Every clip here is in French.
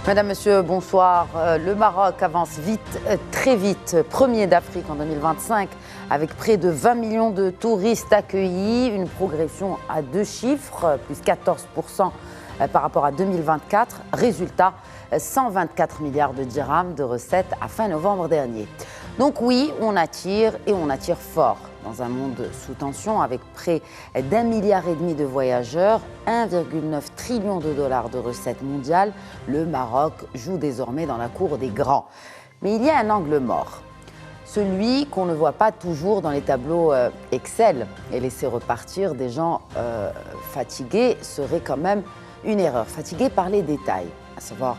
Madame, Monsieur, bonsoir. Le Maroc avance vite, très vite, premier d'Afrique en 2025, avec près de 20 millions de touristes accueillis, une progression à 2 chiffres, plus 14% par rapport à 2024. Résultat, 124 milliards de dirhams de recettes à fin novembre dernier. Donc oui, on attire et on attire fort. Dans un monde sous tension, avec près d'1,5 milliard de voyageurs, 1,9 trillion de dollars de recettes mondiales, le Maroc joue désormais dans la cour des grands. Mais il y a un angle mort, celui qu'on ne voit pas toujours dans les tableaux Excel. Et laisser repartir des gens fatigués serait quand même une erreur. Fatigués par les détails, à savoir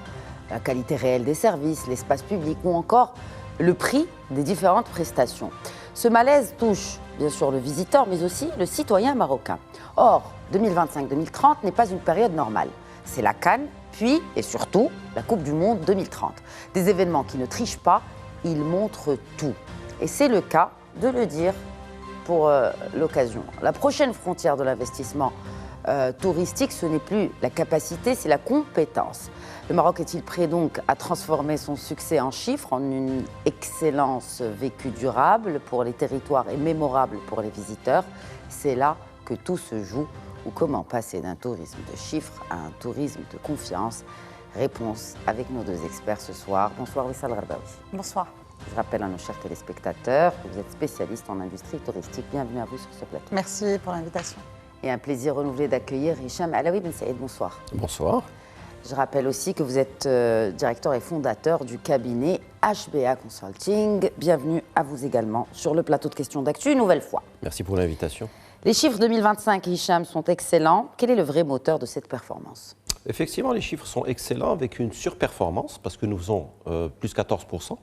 la qualité réelle des services, l'espace public ou encore le prix des différentes prestations. Ce malaise touche bien sûr le visiteur, mais aussi le citoyen marocain. Or, 2025-2030 n'est pas une période normale. C'est la CAN, puis et surtout la Coupe du Monde 2030. Des événements qui ne trichent pas, ils montrent tout. Et c'est le cas de le dire pour l'occasion. La prochaine frontière de l'investissement touristique, ce n'est plus la capacité, c'est la compétence. Le Maroc est-il prêt donc à transformer son succès en chiffres, en une excellence vécue durable pour les territoires et mémorable pour les visiteurs? C'est là que tout se joue. Ou comment passer d'un tourisme de chiffres à un tourisme de confiance? Réponse avec nos deux experts ce soir. Bonsoir Wissal Gharbaoui. Bonsoir. Je rappelle à nos chers téléspectateurs que vous êtes spécialiste en industrie touristique. Bienvenue à vous sur ce plateau. Merci pour l'invitation. Et un plaisir renouvelé d'accueillir Hicham Alaoui Ben Saïd. Bonsoir. Bonsoir. Je rappelle aussi que vous êtes directeur et fondateur du cabinet HBA Consulting. Bienvenue à vous également sur le plateau de questions d'actu une nouvelle fois. Merci pour l'invitation. Les chiffres 2025, Hicham, sont excellents. Quel est le vrai moteur de cette performance? Effectivement, les chiffres sont excellents avec une surperformance parce que nous faisons plus 14%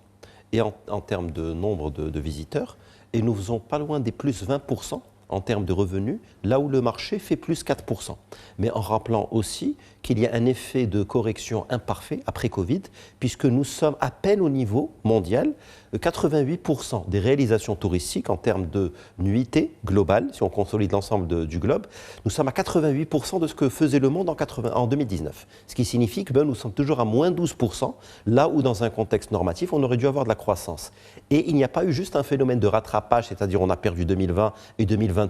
et en termes de nombre de visiteurs et nous faisons pas loin des plus 20% en termes de revenus, là où le marché fait plus 4%. Mais en rappelant aussi qu'il y a un effet de correction imparfait après Covid, puisque nous sommes à peine au niveau mondial, 88% des réalisations touristiques en termes de nuitées globales, si on consolide l'ensemble du globe, nous sommes à 88% de ce que faisait le monde en 2019. Ce qui signifie que nous sommes toujours à moins 12%, là où dans un contexte normatif, on aurait dû avoir de la croissance. Et il n'y a pas eu juste un phénomène de rattrapage, c'est-à-dire on a perdu 2020 et 2021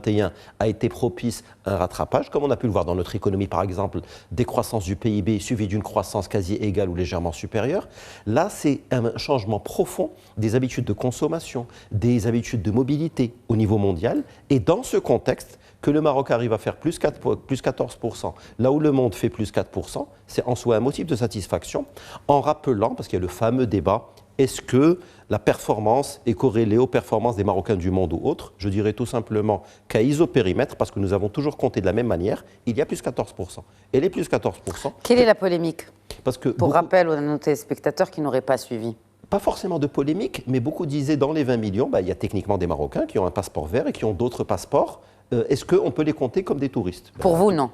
a été propice à un rattrapage, comme on a pu le voir dans notre économie par exemple, décroissance du PIB suivie d'une croissance quasi égale ou légèrement supérieure. Là, c'est un changement profond des habitudes de consommation, des habitudes de mobilité au niveau mondial. Et dans ce contexte, que le Maroc arrive à faire plus 14%, là où le monde fait plus 4%, c'est en soi un motif de satisfaction, en rappelant, parce qu'il y a le fameux débat, est-ce que la performance est corrélée aux performances des Marocains du monde ou autres? Je dirais tout simplement qu'à isopérimètre, parce que nous avons toujours compté de la même manière, il y a plus 14%. Et les plus 14%... Quelle est la polémique? Parce que pour rappel aux nos téléspectateurs qui n'auraient pas suivi. Pas forcément de polémique, mais beaucoup disaient dans les 20 millions, il y a techniquement des Marocains qui ont un passeport vert et qui ont d'autres passeports. Est-ce qu'on peut les compter comme des touristes? Pour vous, non.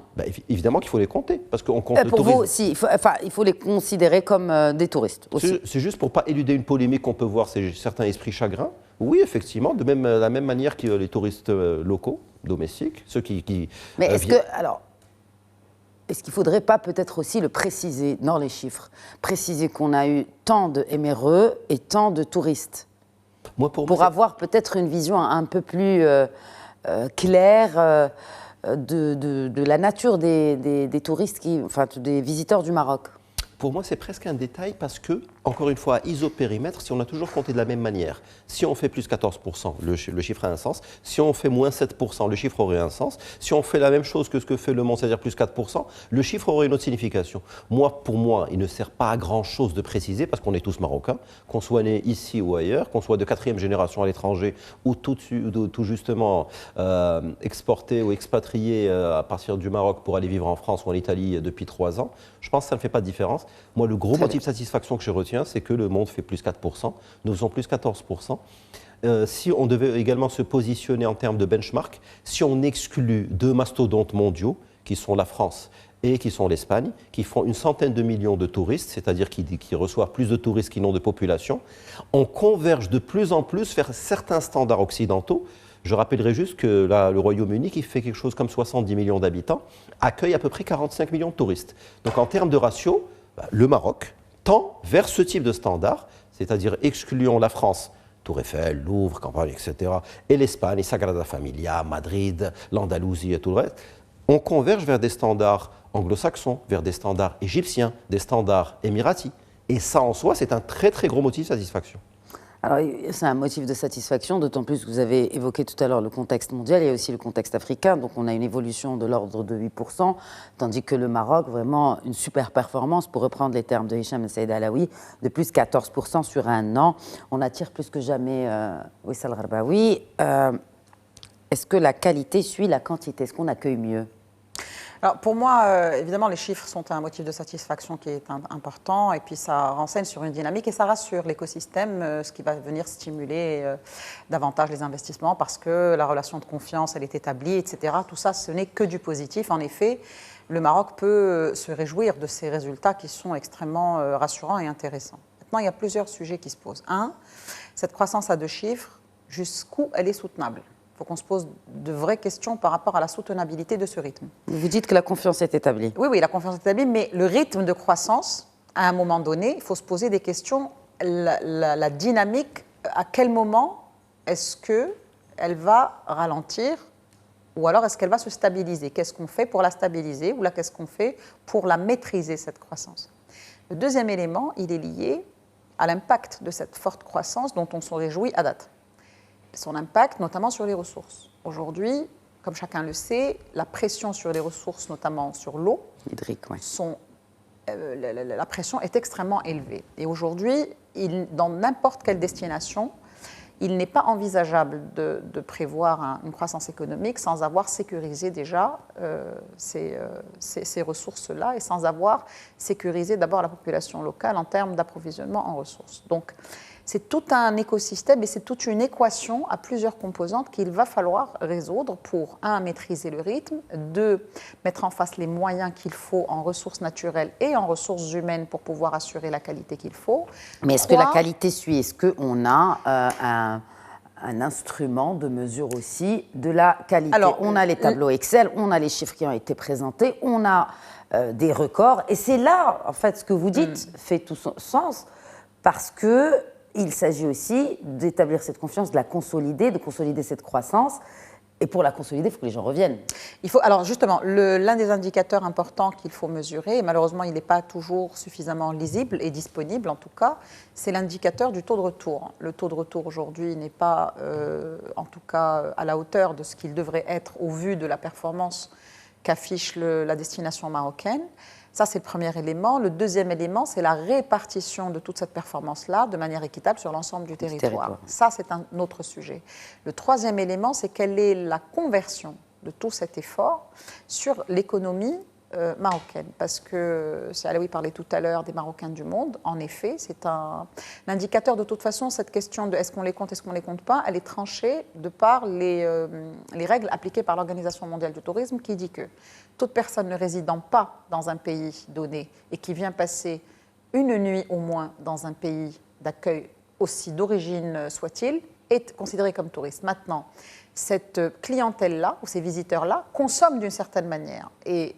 Évidemment qu'il faut les compter, parce qu'on compte le pour tourisme. Vous, si, il faut les considérer comme des touristes aussi. C'est juste pour ne pas éluder une polémique qu'on peut voir certains esprits chagrins. Oui, effectivement, de la même manière que les touristes locaux, domestiques, ceux qui Mais est-ce est-ce qu'il ne faudrait pas peut-être aussi le préciser dans les chiffres? Préciser qu'on a eu tant de MRE et tant de touristes. Pour avoir peut-être une vision un peu plus claire de la nature des touristes, des visiteurs du Maroc. Pour moi, c'est presque un détail parce que, encore une fois, à isopérimètre, si on a toujours compté de la même manière, si on fait plus 14%, le chiffre a un sens. Si on fait moins 7%, le chiffre aurait un sens. Si on fait la même chose que ce que fait le monde, c'est-à-dire plus 4%, le chiffre aurait une autre signification. Pour moi, il ne sert pas à grand-chose de préciser, parce qu'on est tous marocains, qu'on soit né ici ou ailleurs, qu'on soit de 4e génération à l'étranger ou tout justement exporté ou expatrié à partir du Maroc pour aller vivre en France ou en Italie depuis 3 ans. Je pense que ça ne fait pas de différence. Moi, le gros motif de satisfaction que je retiens, c'est que le monde fait plus 4%, nous faisons plus 14%. Si on devait également se positionner en termes de benchmark, si on exclut 2 mastodontes mondiaux, qui sont la France et qui sont l'Espagne, qui font une centaine de millions de touristes, c'est-à-dire qui reçoivent plus de touristes qu'ils n'ont de population, on converge de plus en plus vers certains standards occidentaux. Je rappellerai juste que le Royaume-Uni, qui fait quelque chose comme 70 millions d'habitants, accueille à peu près 45 millions de touristes. Donc en termes de ratio, le Maroc, tend vers ce type de standard, c'est-à-dire excluant la France, Tour Eiffel, Louvre, Campagne, etc., et l'Espagne, Sagrada Familia, Madrid, l'Andalousie et tout le reste. On converge vers des standards anglo-saxons, vers des standards égyptiens, des standards émiratis. Et ça, en soi, c'est un très, très gros motif de satisfaction. Alors, c'est un motif de satisfaction, d'autant plus que vous avez évoqué tout à l'heure le contexte mondial, il y a aussi le contexte africain, donc on a une évolution de l'ordre de 8%, tandis que le Maroc, vraiment une super performance, pour reprendre les termes de Hicham El Saïd Alaoui, de plus 14% sur un an. On attire plus que jamais Wissal Gharbaoui. Est-ce que la qualité suit la quantité? Est-ce qu'on accueille mieux? Alors pour moi, évidemment, les chiffres sont un motif de satisfaction qui est important et puis ça renseigne sur une dynamique et ça rassure l'écosystème, ce qui va venir stimuler davantage les investissements parce que la relation de confiance, elle est établie, etc. Tout ça, ce n'est que du positif. En effet, le Maroc peut se réjouir de ces résultats qui sont extrêmement rassurants et intéressants. Maintenant, il y a plusieurs sujets qui se posent. Un, cette croissance à 2 chiffres, jusqu'où elle est soutenable? Il faut qu'on se pose de vraies questions par rapport à la soutenabilité de ce rythme. Vous dites que la confiance est établie. Oui, la confiance est établie, mais le rythme de croissance, à un moment donné, il faut se poser des questions. La dynamique, à quel moment est-ce qu'elle va ralentir ou alors est-ce qu'elle va se stabiliser? Qu'est-ce qu'on fait pour la stabiliser ou là, qu'est-ce qu'on fait pour la maîtriser, cette croissance? Le deuxième élément, il est lié à l'impact de cette forte croissance dont on se réjouit à date. Son impact, notamment sur les ressources. Aujourd'hui, comme chacun le sait, la pression sur les ressources, notamment sur l'eau, la pression est extrêmement élevée. Et aujourd'hui, dans n'importe quelle destination, il n'est pas envisageable de prévoir une croissance économique sans avoir sécurisé déjà ces ressources-là et sans avoir sécurisé d'abord la population locale en termes d'approvisionnement en ressources. Donc, c'est tout un écosystème et c'est toute une équation à plusieurs composantes qu'il va falloir résoudre pour, 1, maîtriser le rythme, 2, mettre en face les moyens qu'il faut en ressources naturelles et en ressources humaines pour pouvoir assurer la qualité qu'il faut. Mais est-ce que la qualité suit? Est-ce qu'on a un instrument de mesure aussi de la qualité? Alors, on a les tableaux Excel, on a les chiffres qui ont été présentés, on a des records. Et c'est là, en fait, ce que vous dites fait tout son sens parce que il s'agit aussi d'établir cette confiance, de la consolider, de consolider cette croissance. Et pour la consolider, il faut que les gens reviennent. Alors justement, l'un des indicateurs importants qu'il faut mesurer, et malheureusement il n'est pas toujours suffisamment lisible et disponible en tout cas, c'est l'indicateur du taux de retour. Le taux de retour aujourd'hui n'est pas en tout cas à la hauteur de ce qu'il devrait être au vu de la performance qu'affiche la destination marocaine. Ça, c'est le premier élément. Le deuxième élément, c'est la répartition de toute cette performance-là de manière équitable sur l'ensemble du territoire. Ça, c'est un autre sujet. Le troisième élément, c'est quelle est la conversion de tout cet effort sur l'économie marocaine. Parce que, si Alaoui parlait tout à l'heure des Marocains du monde, en effet, c'est un indicateur de toute façon, cette question de est-ce qu'on les compte, est-ce qu'on ne les compte pas, elle est tranchée de par les règles appliquées par l'Organisation mondiale du tourisme qui dit que toute personne ne résidant pas dans un pays donné et qui vient passer une nuit au moins dans un pays d'accueil aussi d'origine soit-il, est considérée comme touriste. Maintenant, cette clientèle-là, ou ces visiteurs-là, consomment d'une certaine manière. Et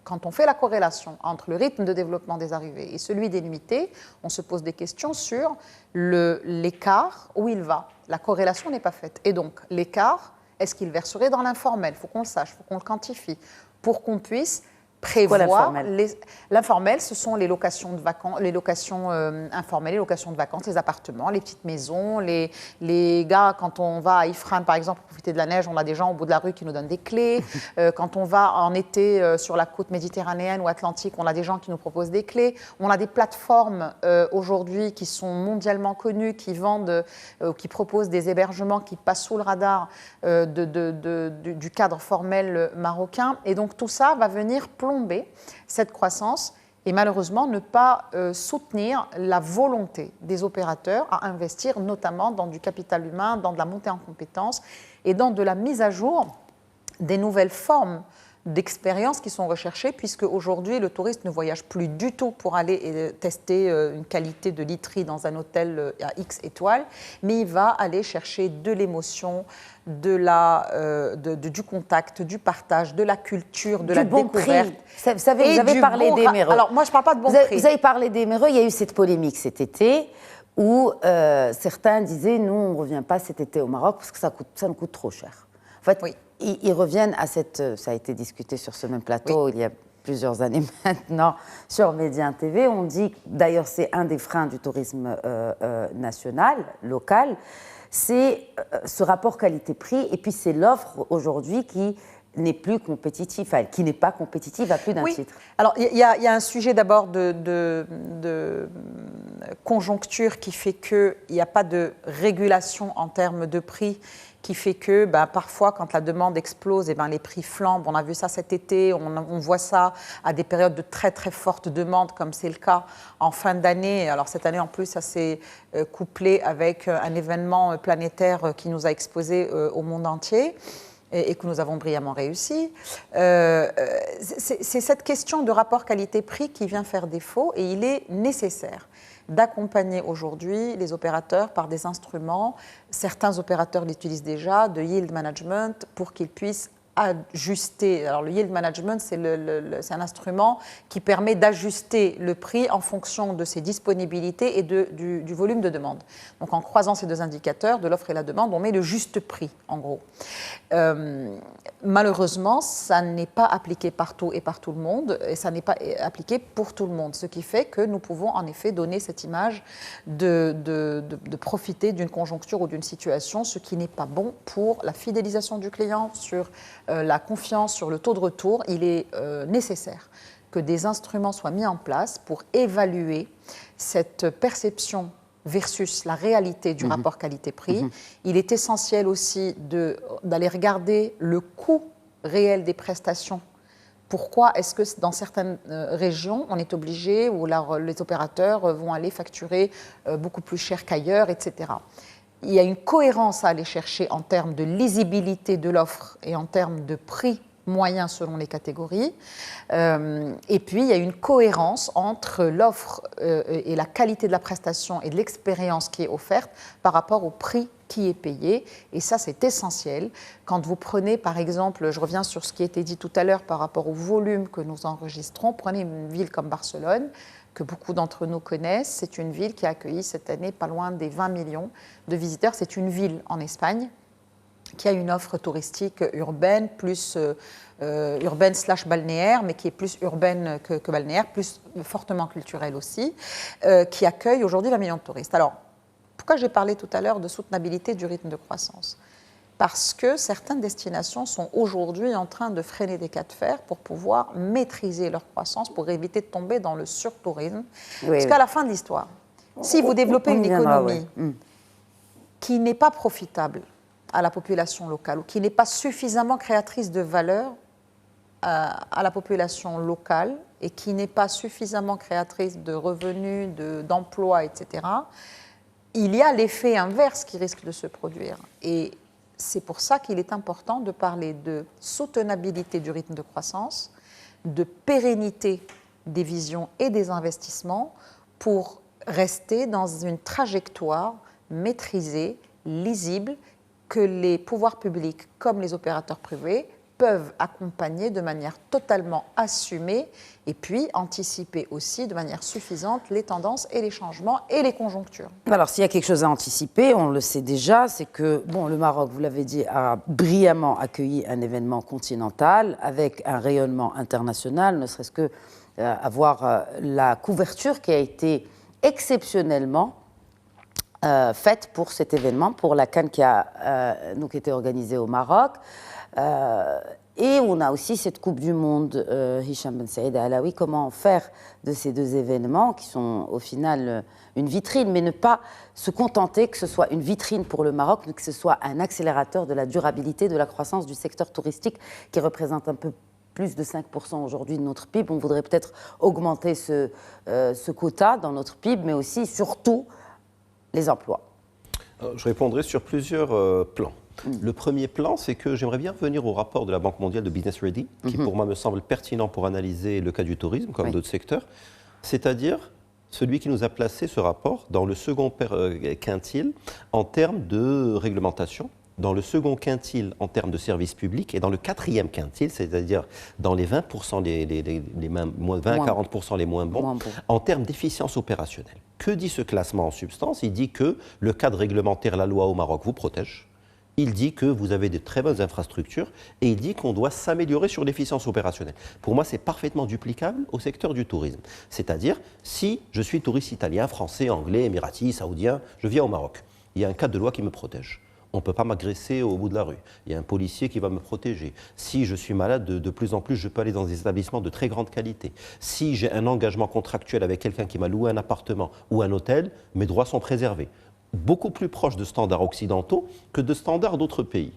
quand on fait la corrélation entre le rythme de développement des arrivées et celui des nuitées, on se pose des questions sur l'écart, où il va. La corrélation n'est pas faite. Et donc, l'écart, est-ce qu'il verserait dans l'informel? Il faut qu'on le sache, il faut qu'on le quantifie, pour qu'on puisse prévoir. L'informel, ce sont les locations de vacances, les locations informelles, les locations de vacances, les appartements, les petites maisons, les gars, quand on va à Ifrane, par exemple, pour profiter de la neige, on a des gens au bout de la rue qui nous donnent des clés. Quand on va en été sur la côte méditerranéenne ou atlantique, on a des gens qui nous proposent des clés. On a des plateformes aujourd'hui qui sont mondialement connues, qui vendent, qui proposent des hébergements qui passent sous le radar du cadre formel marocain. Et donc tout ça va venir plomber cette croissance et malheureusement ne pas soutenir la volonté des opérateurs à investir notamment dans du capital humain, dans de la montée en compétences et dans de la mise à jour des nouvelles formes d'expériences qui sont recherchées, puisque aujourd'hui le touriste ne voyage plus du tout pour aller tester une qualité de literie dans un hôtel à X étoiles, mais il va aller chercher de l'émotion, du contact, du partage, de la culture, de la découverte. Vous savez, vous avez parlé d'Émireux. Alors moi je ne parle pas de bon prix. Vous avez parlé d'Émireux, il y a eu cette polémique cet été où certains disaient nous on ne revient pas cet été au Maroc parce que ça nous coûte trop cher. En fait, oui. Ils reviennent à cette... Ça a été discuté sur ce même plateau il y a plusieurs années maintenant sur Média TV. On dit, d'ailleurs c'est un des freins du tourisme national, local, c'est ce rapport qualité-prix et puis c'est l'offre aujourd'hui qui n'est plus compétitive, qui n'est pas compétitive à plus d'un titre. Alors il y a un sujet d'abord de conjoncture qui fait qu'il n'y a pas de régulation en termes de prix, qui fait que parfois, quand la demande explose, les prix flambent. On a vu ça cet été, on voit ça à des périodes de très très forte demande, comme c'est le cas en fin d'année. Alors cette année, en plus, ça s'est couplé avec un événement planétaire qui nous a exposés au monde entier et que nous avons brillamment réussi. C'est cette question de rapport qualité-prix qui vient faire défaut et il est nécessaire d'accompagner aujourd'hui les opérateurs par des instruments, certains opérateurs l'utilisent déjà, de yield management pour qu'ils puissent ajuster. Alors le yield management, c'est un instrument qui permet d'ajuster le prix en fonction de ses disponibilités et du volume de demande. Donc en croisant ces deux indicateurs, de l'offre et la demande, on met le juste prix, en gros. Malheureusement, ça n'est pas appliqué partout et par tout le monde, et ça n'est pas appliqué pour tout le monde, ce qui fait que nous pouvons en effet donner cette image de profiter d'une conjoncture ou d'une situation, ce qui n'est pas bon pour la fidélisation du client, sur la confiance, sur le taux de retour. Il est nécessaire que des instruments soient mis en place pour évaluer cette perception versus la réalité du rapport qualité-prix. Il est essentiel aussi d'aller regarder le coût réel des prestations. Pourquoi est-ce que dans certaines régions, on est obligé, ou les opérateurs vont aller facturer beaucoup plus cher qu'ailleurs, etc. Il y a une cohérence à aller chercher en termes de lisibilité de l'offre et en termes de prix moyen selon les catégories. Et puis, il y a une cohérence entre l'offre et la qualité de la prestation et de l'expérience qui est offerte par rapport au prix qui est payé. Et ça, c'est essentiel. Quand vous prenez, par exemple, je reviens sur ce qui a été dit tout à l'heure par rapport au volume que nous enregistrons, prenez une ville comme Barcelone, que beaucoup d'entre nous connaissent. C'est une ville qui a accueilli cette année pas loin des 20 millions de visiteurs. C'est une ville en Espagne qui a une offre touristique urbaine, plus urbaine / balnéaire, mais qui est plus urbaine que balnéaire, plus fortement culturelle aussi, qui accueille aujourd'hui 20 millions de touristes. Alors, pourquoi j'ai parlé tout à l'heure de soutenabilité du rythme de croissance ? Parce que certaines destinations sont aujourd'hui en train de freiner des cas de fer pour pouvoir maîtriser leur croissance, pour éviter de tomber dans le surtourisme. Parce qu'à la fin de l'histoire, si vous développez une économie qui n'est pas profitable à la population locale ou qui n'est pas suffisamment créatrice de valeur à la population locale et qui n'est pas suffisamment créatrice de revenus, d'emplois, etc., il y a l'effet inverse qui risque de se produire. Et c'est pour ça qu'il est important de parler de soutenabilité du rythme de croissance, de pérennité des visions et des investissements pour rester dans une trajectoire maîtrisée, lisible, que les pouvoirs publics comme les opérateurs privés peuvent accompagner de manière totalement assumée et puis anticiper aussi de manière suffisante les tendances et les changements et les conjonctures. Alors s'il y a quelque chose à anticiper, on le sait déjà, c'est que le Maroc, vous l'avez dit, a brillamment accueilli un événement continental avec un rayonnement international, ne serait-ce que avoir la couverture qui a été exceptionnellement faite pour cet événement, pour la CAN qui a donc été organisée au Maroc. Et on a aussi cette Coupe du Monde, Hicham Ben Saïd Alaoui. Comment faire de ces deux événements qui sont au final une vitrine, mais ne pas se contenter que ce soit une vitrine pour le Maroc, mais que ce soit un accélérateur de la durabilité, de la croissance du secteur touristique qui représente un peu plus de 5% aujourd'hui de notre PIB. On voudrait peut-être augmenter ce quota dans notre PIB, mais aussi, surtout, les emplois. Je répondrai sur plusieurs plans. Le premier plan, c'est que j'aimerais bien revenir au rapport de la Banque mondiale de Business Ready, qui pour moi me semble pertinent pour analyser le cas du tourisme, comme d'autres secteurs, c'est-à-dire celui qui nous a placé ce rapport dans le second quintile en termes de réglementation, dans le second quintile en termes de services publics et dans le quatrième quintile, c'est-à-dire dans les 20%, moins 20 à 40% les moins bons, en termes d'efficience opérationnelle. Que dit ce classement en substance? Il dit que le cadre réglementaire, la loi au Maroc vous protège. Il dit que vous avez de très bonnes infrastructures et il dit qu'on doit s'améliorer sur l'efficience opérationnelle. Pour moi, c'est parfaitement duplicable au secteur du tourisme. C'est-à-dire, si je suis touriste italien, français, anglais, émirati, saoudien, je viens au Maroc, il y a un cadre de loi qui me protège. On ne peut pas m'agresser au bout de la rue. Il y a un policier qui va me protéger. Si je suis malade, de plus en plus, je peux aller dans des établissements de très grande qualité. Si j'ai un engagement contractuel avec quelqu'un qui m'a loué un appartement ou un hôtel, mes droits sont préservés. Beaucoup plus proches de standards occidentaux que de standards d'autres pays.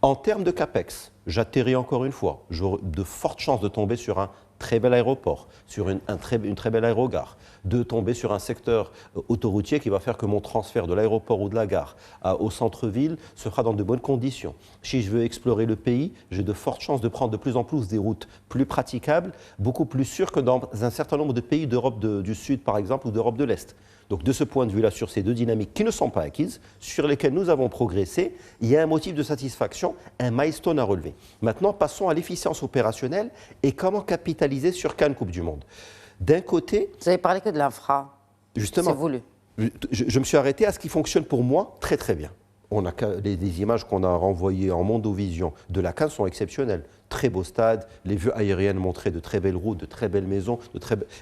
En termes de CAPEX, j'atterris encore une fois. J'aurai de fortes chances de tomber sur un très bel aéroport, sur une très belle aérogare, de tomber sur un secteur autoroutier qui va faire que mon transfert de l'aéroport ou de la gare au centre-ville se fera dans de bonnes conditions. Si je veux explorer le pays, j'ai de fortes chances de prendre de plus en plus des routes plus praticables, beaucoup plus sûres que dans un certain nombre de pays d'Europe du Sud, par exemple, ou d'Europe de l'Est. Donc de ce point de vue-là, sur ces deux dynamiques qui ne sont pas acquises, sur lesquelles nous avons progressé, il y a un motif de satisfaction, un milestone à relever. Maintenant, passons à l'efficience opérationnelle et comment capitaliser sur Cannes Coupe du Monde. D'un côté... Vous avez parlé que de l'infra. Justement. C'est voulu. Je me suis arrêté à ce qui fonctionne pour moi très très bien. Les images qu'on a renvoyées en Mondovision de la Cannes sont exceptionnelles. Très beau stade, les vues aériennes montraient de très belles routes, de très belles maisons.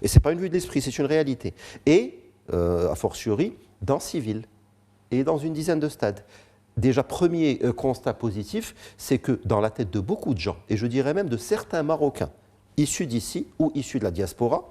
Et ce n'est pas une vue de l'esprit, c'est une réalité. Et... a fortiori, dans 6 villes et dans une dizaine de stades. Déjà, premier constat positif, c'est que dans la tête de beaucoup de gens, et je dirais même de certains Marocains, issus d'ici ou issus de la diaspora,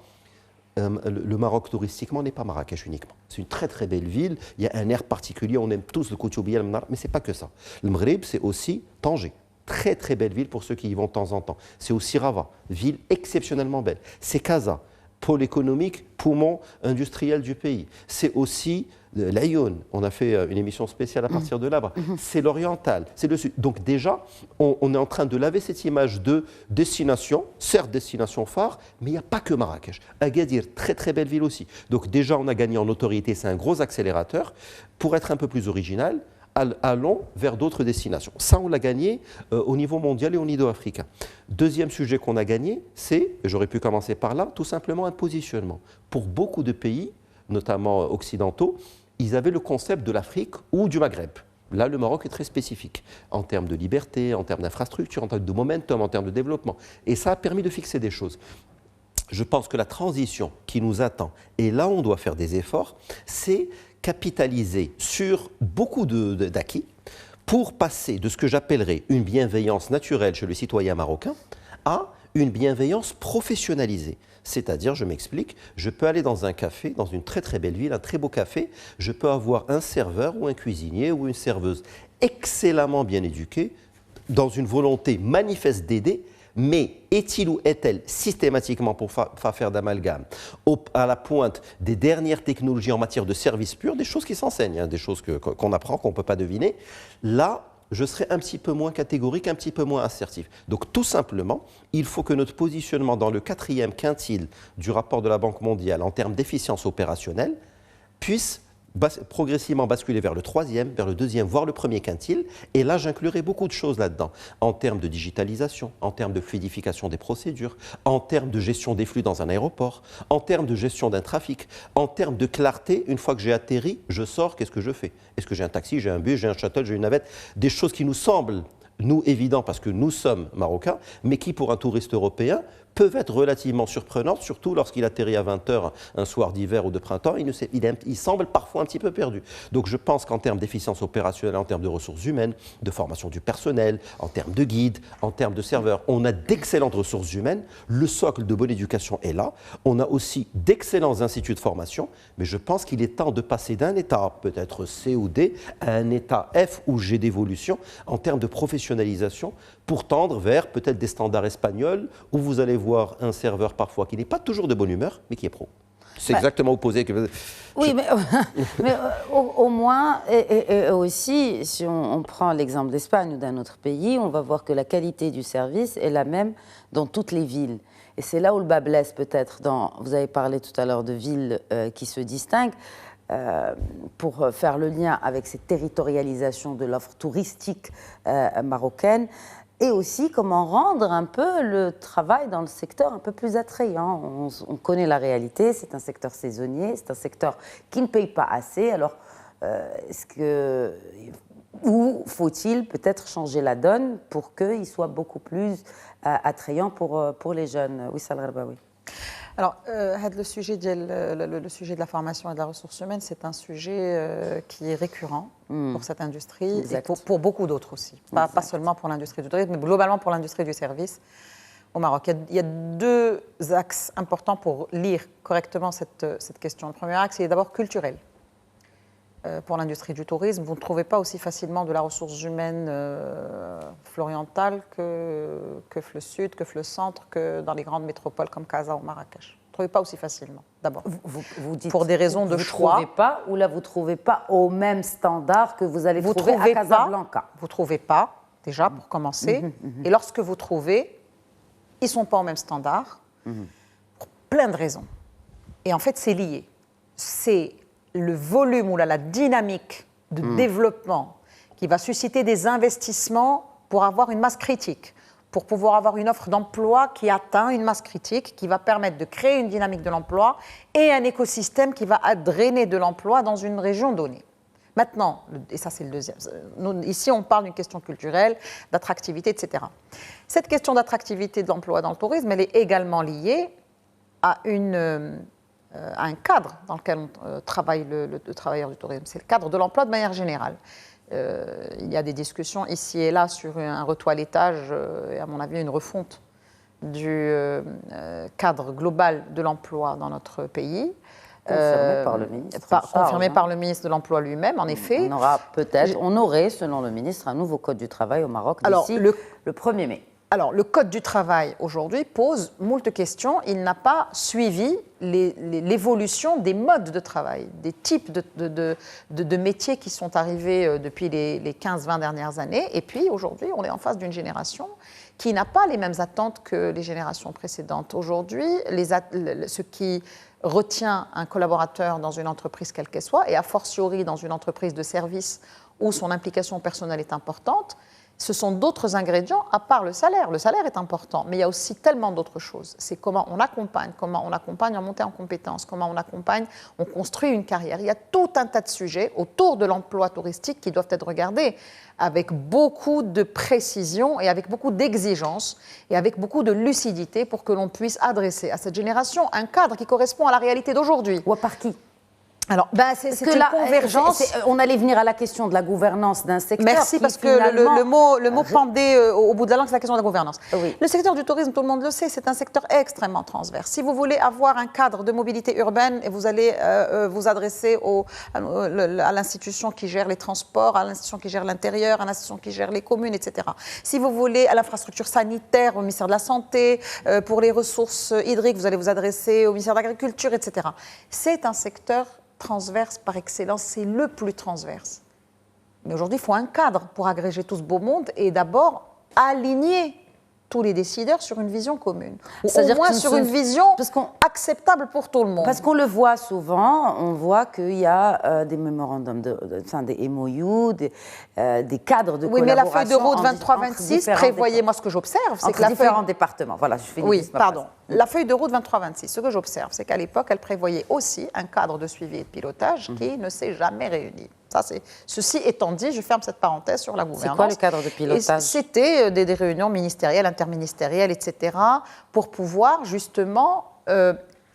le Maroc touristiquement n'est pas Marrakech uniquement. C'est une très très belle ville, il y a un air particulier, on aime tous le Koutoubia, mais ce n'est pas que ça. Le Maghreb, c'est aussi Tanger. Très très belle ville pour ceux qui y vont de temps en temps. C'est aussi Rabat, ville exceptionnellement belle. C'est Casa, pôle économique, poumon industriel du pays. C'est aussi l'Aïon. On a fait une émission spéciale à partir de là-bas. C'est l'oriental, c'est le sud. Donc déjà, on est en train de laver cette image de destination, certes destination phare, mais il n'y a pas que Marrakech. Agadir, très très belle ville aussi. Donc déjà, on a gagné en notoriété, c'est un gros accélérateur. Pour être un peu plus original, allons vers d'autres destinations. Ça, on l'a gagné au niveau mondial et au niveau africain. Deuxième sujet qu'on a gagné, c'est, j'aurais pu commencer par là, tout simplement un positionnement. Pour beaucoup de pays, notamment occidentaux, ils avaient le concept de l'Afrique ou du Maghreb. Là, le Maroc est très spécifique en termes de liberté, en termes d'infrastructure, en termes de momentum, en termes de développement. Et ça a permis de fixer des choses. Je pense que la transition qui nous attend, et là on doit faire des efforts, c'est capitaliser sur beaucoup d'acquis pour passer de ce que j'appellerais une bienveillance naturelle chez le citoyen marocain à une bienveillance professionnalisée. C'est-à-dire, je m'explique, je peux aller dans un café, dans une très très belle ville, un très beau café, je peux avoir un serveur ou un cuisinier ou une serveuse excellemment bien éduquée, dans une volonté manifeste d'aider, mais est-il ou est-elle systématiquement, pour faire d'amalgame, à la pointe des dernières technologies en matière de services purs, des choses qui s'enseignent, hein, des choses qu'on apprend, qu'on ne peut pas deviner, là, je serai un petit peu moins catégorique, un petit peu moins assertif. Donc tout simplement, il faut que notre positionnement dans le quatrième quintile du rapport de la Banque mondiale en termes d'efficience opérationnelle puisse progressivement basculer vers le troisième, vers le deuxième, voire le premier quintile. Et là, j'inclurai beaucoup de choses là-dedans, en termes de digitalisation, en termes de fluidification des procédures, en termes de gestion des flux dans un aéroport, en termes de gestion d'un trafic, en termes de clarté. Une fois que j'ai atterri, je sors, qu'est-ce que je fais? Est-ce que j'ai un taxi, j'ai un bus, j'ai un shuttle, j'ai une navette? Des choses qui nous semblent, nous, évidents parce que nous sommes marocains, mais qui, pour un touriste européen, peuvent être relativement surprenantes, surtout lorsqu'il atterrit à 20h un soir d'hiver ou de printemps, il semble parfois un petit peu perdu. Donc je pense qu'en termes d'efficience opérationnelle, en termes de ressources humaines, de formation du personnel, en termes de guides, en termes de serveurs, on a d'excellentes ressources humaines, le socle de bonne éducation est là, on a aussi d'excellents instituts de formation, mais je pense qu'il est temps de passer d'un état peut-être C ou D à un état F ou G d'évolution en termes de professionnalisation pour tendre vers peut-être des standards espagnols où vous allez voir un serveur parfois qui n'est pas toujours de bonne humeur, mais qui est pro. C'est exactement opposé. Oui, mais au moins, et aussi, si on prend l'exemple d'Espagne ou d'un autre pays, on va voir que la qualité du service est la même dans toutes les villes. Et c'est là où le bas blesse peut-être. Vous avez parlé tout à l'heure de villes qui se distinguent. Pour faire le lien avec cette territorialisation de l'offre touristique marocaine, et aussi comment rendre un peu le travail dans le secteur un peu plus attrayant. On connaît la réalité, c'est un secteur saisonnier, c'est un secteur qui ne paye pas assez. Alors, ou faut-il peut-être changer la donne pour qu'il soit beaucoup plus attrayant pour les jeunes? Wissal Gharbaoui. Alors, le sujet de la formation et de la ressource humaine, c'est un sujet qui est récurrent pour cette industrie et pour beaucoup d'autres aussi. Pas seulement pour l'industrie du tourisme, mais globalement pour l'industrie du service au Maroc. Il y a deux axes importants pour lire correctement cette question. Le premier axe, il est d'abord culturel. Pour l'industrie du tourisme, vous ne trouvez pas aussi facilement de la ressource humaine florientale que le sud, que le centre, que dans les grandes métropoles comme Casa ou Marrakech. Vous ne trouvez pas aussi facilement, d'abord. Vous dites, pour des raisons de choix. Vous ne trouvez pas, ou là vous ne trouvez pas au même standard que vous allez trouver à Casablanca? Vous ne trouvez pas, déjà, pour commencer. Et lorsque vous trouvez, ils ne sont pas au même standard, pour plein de raisons. Et en fait, c'est lié. C'est le volume ou la dynamique de développement qui va susciter des investissements pour avoir une masse critique, pour pouvoir avoir une offre d'emploi qui atteint une masse critique, qui va permettre de créer une dynamique de l'emploi et un écosystème qui va drainer de l'emploi dans une région donnée. Maintenant, et ça c'est le deuxième, ici on parle d'une question culturelle, d'attractivité, etc. Cette question d'attractivité de l'emploi dans le tourisme, elle est également liée à un cadre dans lequel travaille le travailleur du tourisme. C'est le cadre de l'emploi de manière générale. Il y a des discussions ici et là sur un retoilettage et à mon avis une refonte du cadre global de l'emploi dans notre pays. Confirmé par le ministre. Confirmé par le ministre de l'Emploi lui-même, en effet. On aurait, selon le ministre, un nouveau code du travail au Maroc d'ici le 1er mai. Alors, le Code du travail, aujourd'hui, pose moult questions. Il n'a pas suivi l'évolution des modes de travail, des types de métiers qui sont arrivés depuis les 15-20 dernières années. Et puis, aujourd'hui, on est en face d'une génération qui n'a pas les mêmes attentes que les générations précédentes. Aujourd'hui, ce qui retient un collaborateur dans une entreprise quelle qu'elle soit, et a fortiori dans une entreprise de service où son implication personnelle est importante, ce sont d'autres ingrédients à part le salaire. Le salaire est important, mais il y a aussi tellement d'autres choses. C'est comment on accompagne en montée en compétences, comment on accompagne, on construit une carrière. Il y a tout un tas de sujets autour de l'emploi touristique qui doivent être regardés avec beaucoup de précision et avec beaucoup d'exigence et avec beaucoup de lucidité pour que l'on puisse adresser à cette génération un cadre qui correspond à la réalité d'aujourd'hui. Ou par qui ? Alors, c'est une convergence. On allait venir à la question de la gouvernance d'un secteur. Merci, parce que le mot pendait au bout de la langue, c'est la question de la gouvernance. Oui. Le secteur du tourisme, tout le monde le sait, c'est un secteur extrêmement transverse. Si vous voulez avoir un cadre de mobilité urbaine, et vous allez vous adresser à l'institution qui gère les transports, à l'institution qui gère l'intérieur, à l'institution qui gère les communes, etc. Si vous voulez à l'infrastructure sanitaire, au ministère de la Santé, pour les ressources hydriques, vous allez vous adresser au ministère de l'Agriculture, etc. C'est un secteur transverse par excellence, c'est le plus transverse. Mais aujourd'hui, il faut un cadre pour agréger tout ce beau monde et d'abord aligner tous les décideurs sur une vision commune. C'est-à-dire au moins sur une vision acceptable pour tout le monde. Parce qu'on le voit souvent, on voit qu'il y a des mémorandums, des MOU, des cadres de collaboration. Oui, mais la feuille de route 23-26 prévoyait, moi ce que j'observe, c'est que la différents départements. Voilà, je finis. Oui, pardon. La feuille de route 23-26, ce que j'observe, c'est qu'à l'époque, elle prévoyait aussi un cadre de suivi et de pilotage qui ne s'est jamais réuni. Ceci étant dit, je ferme cette parenthèse sur la gouvernance. C'est quoi le cadre de pilotage ? C'était des réunions ministérielles, interministérielles, etc., pour pouvoir justement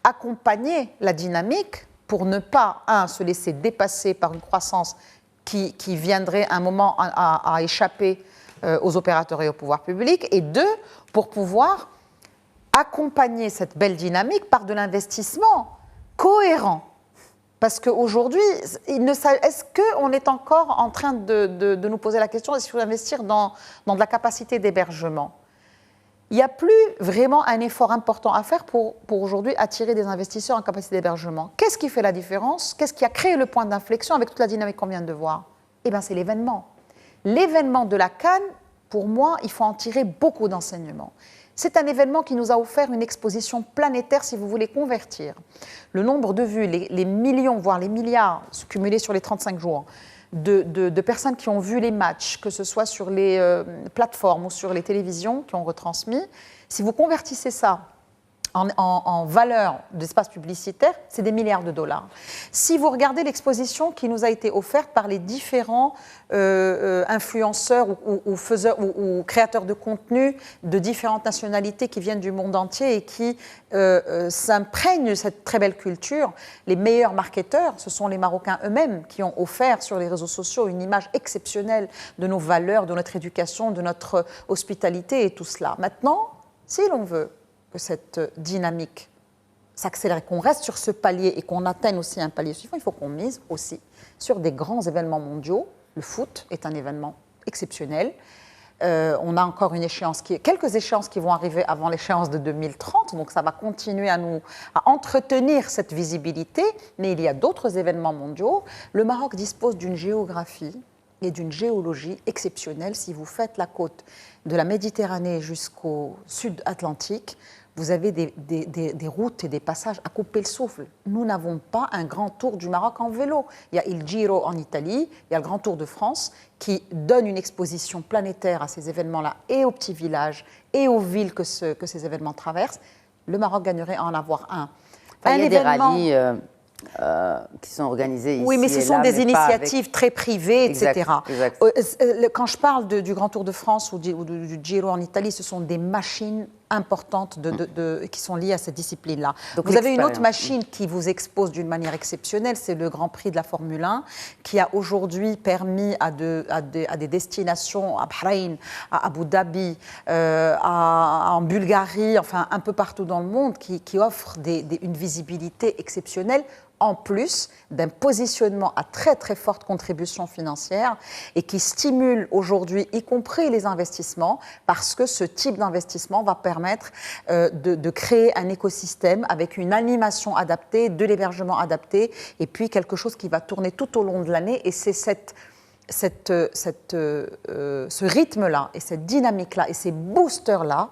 accompagner la dynamique pour ne pas, se laisser dépasser par une croissance qui viendrait un moment à échapper aux opérateurs et au pouvoir public, et deux, pour pouvoir accompagner cette belle dynamique par de l'investissement cohérent. Parce qu'aujourd'hui, est-ce qu'on est encore en train de nous poser la question, est-ce qu'il faut investir dans de la capacité d'hébergement ? il n'y a plus vraiment un effort important à faire pour aujourd'hui attirer des investisseurs en capacité d'hébergement. Qu'est-ce qui fait la différence? Qu'est-ce qui a créé le point d'inflexion avec toute la dynamique qu'on vient de voir? Eh bien, c'est l'événement. L'événement de la Cannes, pour moi, il faut en tirer beaucoup d'enseignements. C'est un événement qui nous a offert une exposition planétaire, si vous voulez convertir le nombre de vues, les millions, voire les milliards cumulés sur les 35 jours, de personnes qui ont vu les matchs, que ce soit sur les plateformes ou sur les télévisions qui ont retransmis. Si vous convertissez ça en valeur d'espace publicitaire, c'est des milliards de dollars. Si vous regardez l'exposition qui nous a été offerte par les différents influenceurs ou créateurs de contenu de différentes nationalités qui viennent du monde entier et qui s'imprègnent de cette très belle culture, les meilleurs marketeurs, ce sont les Marocains eux-mêmes qui ont offert sur les réseaux sociaux une image exceptionnelle de nos valeurs, de notre éducation, de notre hospitalité et tout cela. Maintenant, si l'on veut que cette dynamique s'accélère, qu'on reste sur ce palier et qu'on atteigne aussi un palier suivant, il faut qu'on mise aussi sur des grands événements mondiaux. Le foot est un événement exceptionnel. On a encore quelques échéances qui vont arriver avant l'échéance de 2030, donc ça va continuer à entretenir cette visibilité, mais il y a d'autres événements mondiaux. Le Maroc dispose d'une géographie et d'une géologie exceptionnelle. Si vous faites la côte de la Méditerranée jusqu'au sud Atlantique, vous avez des routes et des passages à couper le souffle. Nous n'avons pas un grand tour du Maroc en vélo. Il y a Il Giro en Italie, il y a le Grand Tour de France qui donne une exposition planétaire à ces événements-là et aux petits villages et aux villes que ces événements traversent. Le Maroc gagnerait à en avoir un. Enfin, il y a des rallyes qui sont organisés ici. Oui, mais ce sont des initiatives très privées, etc. Exact. Quand je parle du Grand Tour de France ou du Giro en Italie, ce sont des machines importantes qui sont liées à cette discipline-là. Vous avez une autre machine qui vous expose d'une manière exceptionnelle, c'est le Grand Prix de la Formule 1, qui a aujourd'hui permis à des destinations, à Bahreïn, à Abu Dhabi, en Bulgarie, enfin un peu partout dans le monde, qui offrent une visibilité exceptionnelle, en plus d'un positionnement à très très forte contribution financière et qui stimule aujourd'hui, y compris les investissements, parce que ce type d'investissement va permettre de créer un écosystème avec une animation adaptée, de l'hébergement adapté, et puis quelque chose qui va tourner tout au long de l'année. Et c'est ce rythme-là, et cette dynamique-là, et ces boosters-là,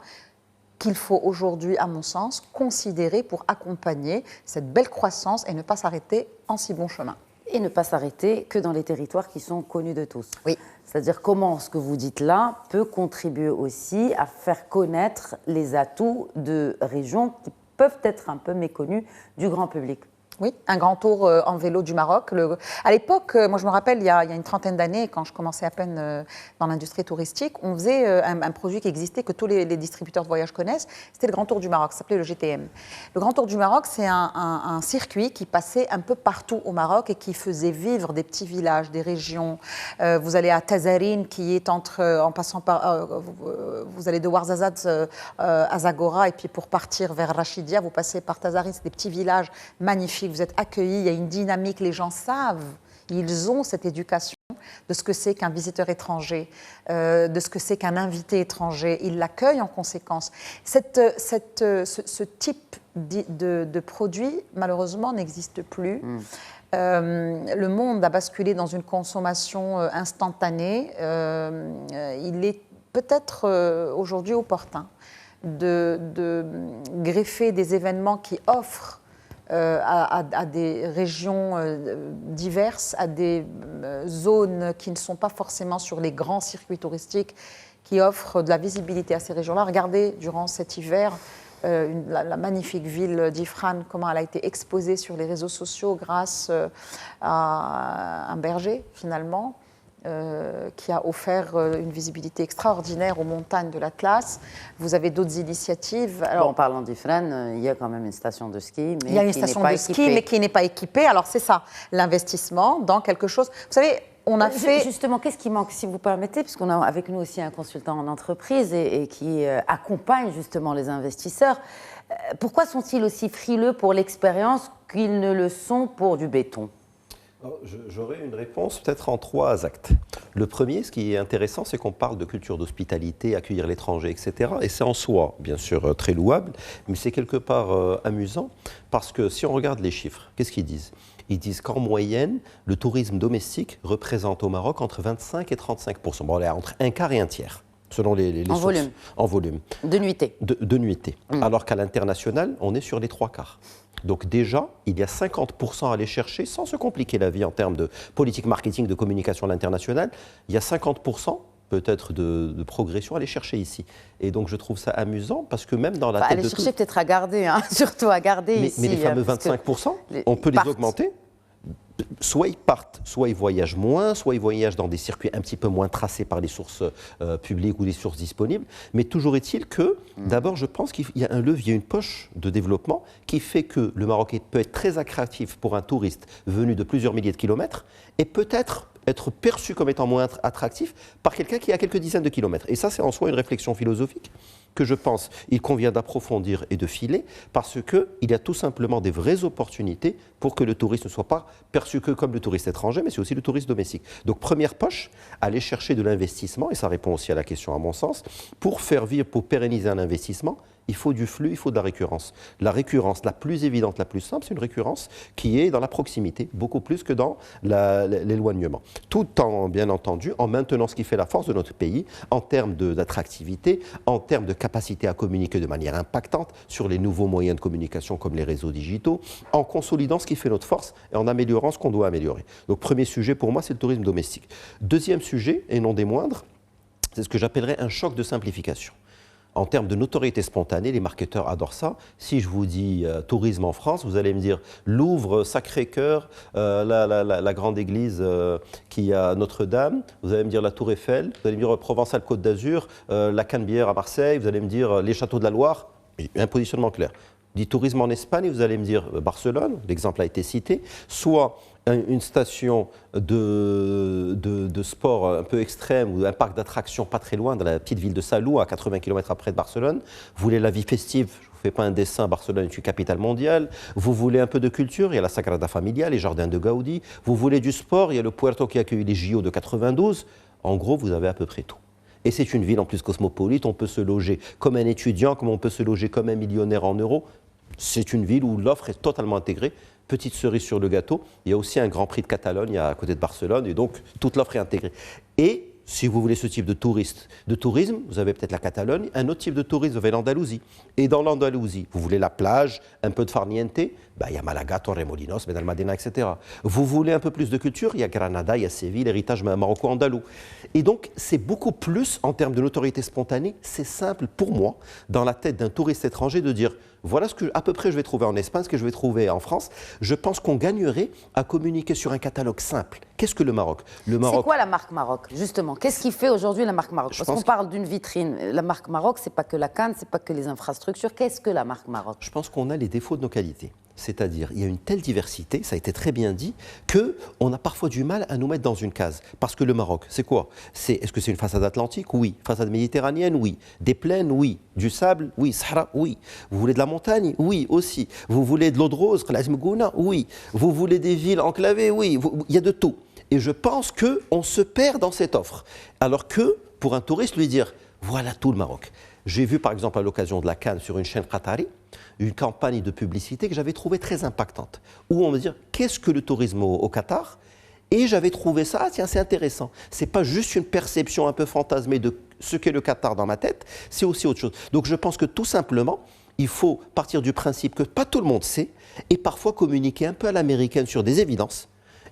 qu'il faut aujourd'hui, à mon sens, considérer pour accompagner cette belle croissance et ne pas s'arrêter en si bon chemin. Et ne pas s'arrêter que dans les territoires qui sont connus de tous. Oui. C'est-à-dire comment ce que vous dites là peut contribuer aussi à faire connaître les atouts de régions qui peuvent être un peu méconnues du grand public. Oui, un grand tour en vélo du Maroc. À l'époque, moi je me rappelle, il y a une trentaine d'années, quand je commençais à peine dans l'industrie touristique, on faisait un produit qui existait, que tous les distributeurs de voyage connaissent, c'était le Grand Tour du Maroc, ça s'appelait le GTM. Le Grand Tour du Maroc, c'est un circuit qui passait un peu partout au Maroc et qui faisait vivre des petits villages, des régions. Vous allez à Tazarine, qui est en passant par... vous allez de Ouarzazate à Zagora, et puis pour partir vers Rachidia, vous passez par Tazarine, c'est des petits villages magnifiques. Vous êtes accueillis, il y a une dynamique, les gens savent, ils ont cette éducation de ce que c'est qu'un visiteur étranger, de ce que c'est qu'un invité étranger, ils l'accueillent en conséquence. Ce type de produit, malheureusement, n'existe plus. Le monde a basculé dans une consommation instantanée. Il est peut-être aujourd'hui opportun de greffer des événements qui offrent à des régions diverses, à des zones qui ne sont pas forcément sur les grands circuits touristiques, qui offrent de la visibilité à ces régions-là. Regardez, durant cet hiver, la magnifique ville d'Ifrane, comment elle a été exposée sur les réseaux sociaux grâce à un berger, finalement, qui a offert une visibilité extraordinaire aux montagnes de l'Atlas. Vous avez d'autres initiatives. Alors, en parlant d'Ifrane, il y a quand même une station de ski, mais il y a une station de ski, mais qui n'est pas équipée. Alors c'est ça, l'investissement dans quelque chose. Vous savez, on a fait... Justement, qu'est-ce qui manque, si vous permettez, puisqu'on a avec nous aussi un consultant en entreprise et qui accompagne justement les investisseurs. Pourquoi sont-ils aussi frileux pour l'expérience qu'ils ne le sont pour du béton ? J'aurais une réponse peut-être en 3 actes. Le premier, ce qui est intéressant, c'est qu'on parle de culture d'hospitalité, accueillir l'étranger, etc. Et c'est en soi, bien sûr, très louable, mais c'est quelque part amusant, parce que si on regarde les chiffres, qu'est-ce qu'ils disent? Ils disent qu'en moyenne, le tourisme domestique représente au Maroc entre 25 et 35%. Bon, là, entre un quart et un tiers, selon les sources. Volume. En volume. De nuitée. De nuitée. Alors qu'à l'international, on est sur les 3 quarts. Donc déjà, il y a 50% à aller chercher sans se compliquer la vie en termes de politique marketing, de communication à l'international. Il y a 50% peut-être de progression à aller chercher ici. Et donc je trouve ça amusant parce que même dans la tête Aller de chercher peut-être à garder, hein, surtout à garder ici. mais les fameux parce que 25%, les- on peut ils les partent. augmenter. Soit ils partent, soit ils voyagent moins, soit ils voyagent dans des circuits un petit peu moins tracés par les sources publiques ou les sources disponibles. Mais toujours est-il que, d'abord, je pense qu'il y a un levier, une poche de développement qui fait que le Maroc peut être très attractif pour un touriste venu de plusieurs milliers de kilomètres et peut-être être perçu comme étant moins attractif par quelqu'un qui est à quelques dizaines de kilomètres. Et ça, c'est en soi une réflexion philosophique que je pense il convient d'approfondir et de filer parce qu'il y a tout simplement des vraies opportunités pour que le touriste ne soit pas perçu que comme le touriste étranger, mais c'est aussi le touriste domestique. Donc première poche, aller chercher de l'investissement, et ça répond aussi à la question à mon sens, pour faire vivre, pour pérenniser un investissement, il faut du flux, il faut de la récurrence. La récurrence la plus évidente, la plus simple, c'est une récurrence qui est dans la proximité, beaucoup plus que dans l'éloignement. Tout en, bien entendu, en maintenant ce qui fait la force de notre pays, en termes d'attractivité, en termes de capacité à communiquer de manière impactante sur les nouveaux moyens de communication comme les réseaux digitaux, en consolidant ce qui fait notre force et en améliorant ce qu'on doit améliorer. Donc premier sujet pour moi, c'est le tourisme domestique. Deuxième sujet, et non des moindres, c'est ce que j'appellerais un choc de simplification. En termes de notoriété spontanée, les marketeurs adorent ça. Si je vous dis tourisme en France, vous allez me dire Louvre, Sacré-Cœur, la grande église qui a Notre-Dame, vous allez me dire la Tour Eiffel, vous allez me dire Provençal-Côte d'Azur, la Canebière à Marseille, vous allez me dire les châteaux de la Loire. Un positionnement clair. Dit tourisme en Espagne, vous allez me dire Barcelone, l'exemple a été cité, soit une station de sport un peu extrême ou un parc d'attractions pas très loin, dans la petite ville de Salou, à 80 km après de Barcelone. Vous voulez la vie festive, je ne vous fais pas un dessin, Barcelone est une capitale mondiale. Vous voulez un peu de culture, il y a la Sagrada Familia, les jardins de Gaudi. Vous voulez du sport, il y a le Puerto qui accueille les JO de 92. En gros, vous avez à peu près tout. Et c'est une ville en plus cosmopolite, on peut se loger comme un étudiant, comme on peut se loger comme un millionnaire en euros. C'est une ville où l'offre est totalement intégrée. Petite cerise sur le gâteau, il y a aussi un Grand Prix de Catalogne à côté de Barcelone, et donc toute l'offre est intégrée. Et si vous voulez ce type de tourisme, vous avez peut-être la Catalogne, un autre type de tourisme, vous avez l'Andalousie. Et dans l'Andalousie, vous voulez la plage, un peu de farniente, il y a Malaga, Torremolinos, Benalmádena, etc. Vous voulez un peu plus de culture, il y a Granada, il y a Séville, l'héritage maroco-andalou. Et donc, c'est beaucoup plus, en termes de notoriété spontanée, c'est simple pour moi, dans la tête d'un touriste étranger, de dire voilà ce que à peu près je vais trouver en Espagne, ce que je vais trouver en France. Je pense qu'on gagnerait à communiquer sur un catalogue simple. Qu'est-ce que le Maroc? C'est quoi la marque Maroc, justement? Qu'est-ce qui fait aujourd'hui la marque Maroc? Parce qu'on parle d'une vitrine. La marque Maroc, c'est pas que la canne, c'est pas que les infrastructures. Qu'est-ce que la marque Maroc? Je pense qu'on a les défauts de nos qualités. C'est-à-dire, il y a une telle diversité, ça a été très bien dit, qu'on a parfois du mal à nous mettre dans une case. Parce que le Maroc, c'est quoi? Est-ce que c'est une façade atlantique? Oui. Façade méditerranéenne? Oui. Des plaines? Oui. Du sable? Oui. Sahara? Oui. Vous voulez de la montagne? Oui, aussi. Vous voulez de l'eau de rose? Oui. Vous voulez des villes enclavées? Oui. Il y a de tout. Et je pense qu'on se perd dans cette offre. Alors que, pour un touriste, lui dire, voilà tout le Maroc. J'ai vu, par exemple, à l'occasion de la Cannes sur une chaîne qatari, une campagne de publicité que j'avais trouvée très impactante, où on me dit qu'est-ce que le tourisme au Qatar? Et j'avais trouvé ça, tiens, c'est intéressant. Ce n'est pas juste une perception un peu fantasmée de ce qu'est le Qatar dans ma tête, c'est aussi autre chose. Donc je pense que tout simplement, il faut partir du principe que pas tout le monde sait, et parfois communiquer un peu à l'américaine sur des évidences,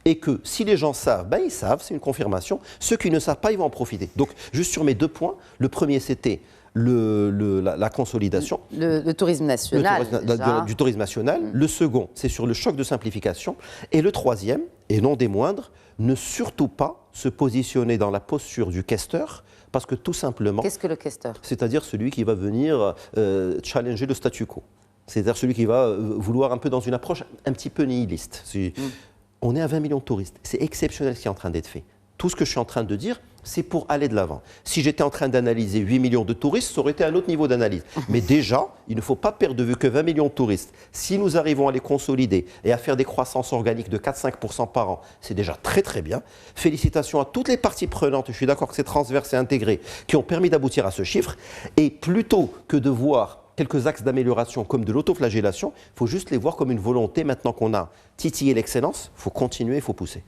et que si les gens savent, ils savent, c'est une confirmation. Ceux qui ne savent pas, ils vont en profiter. Donc juste sur mes 2 points, le premier c'était la consolidation. Le tourisme national. Du tourisme national. Le second, c'est sur le choc de simplification. Et le troisième, et non des moindres, ne surtout pas se positionner dans la posture du questeur, parce que tout simplement... Qu'est-ce que le questeur? C'est-à-dire celui qui va venir challenger le statu quo. C'est-à-dire celui qui va vouloir un peu dans une approche un petit peu nihiliste. On est à 20 millions de touristes. C'est exceptionnel ce qui est en train d'être fait. Tout ce que je suis en train de dire, c'est pour aller de l'avant. Si j'étais en train d'analyser 8 millions de touristes, ça aurait été un autre niveau d'analyse. Mais déjà, il ne faut pas perdre de vue que 20 millions de touristes. Si nous arrivons à les consolider et à faire des croissances organiques de 4-5% par an, c'est déjà très très bien. Félicitations à toutes les parties prenantes, je suis d'accord que c'est transverse et intégré, qui ont permis d'aboutir à ce chiffre. Et plutôt que de voir quelques axes d'amélioration comme de l'autoflagellation, il faut juste les voir comme une volonté. Maintenant qu'on a titillé l'excellence, il faut continuer, il faut pousser.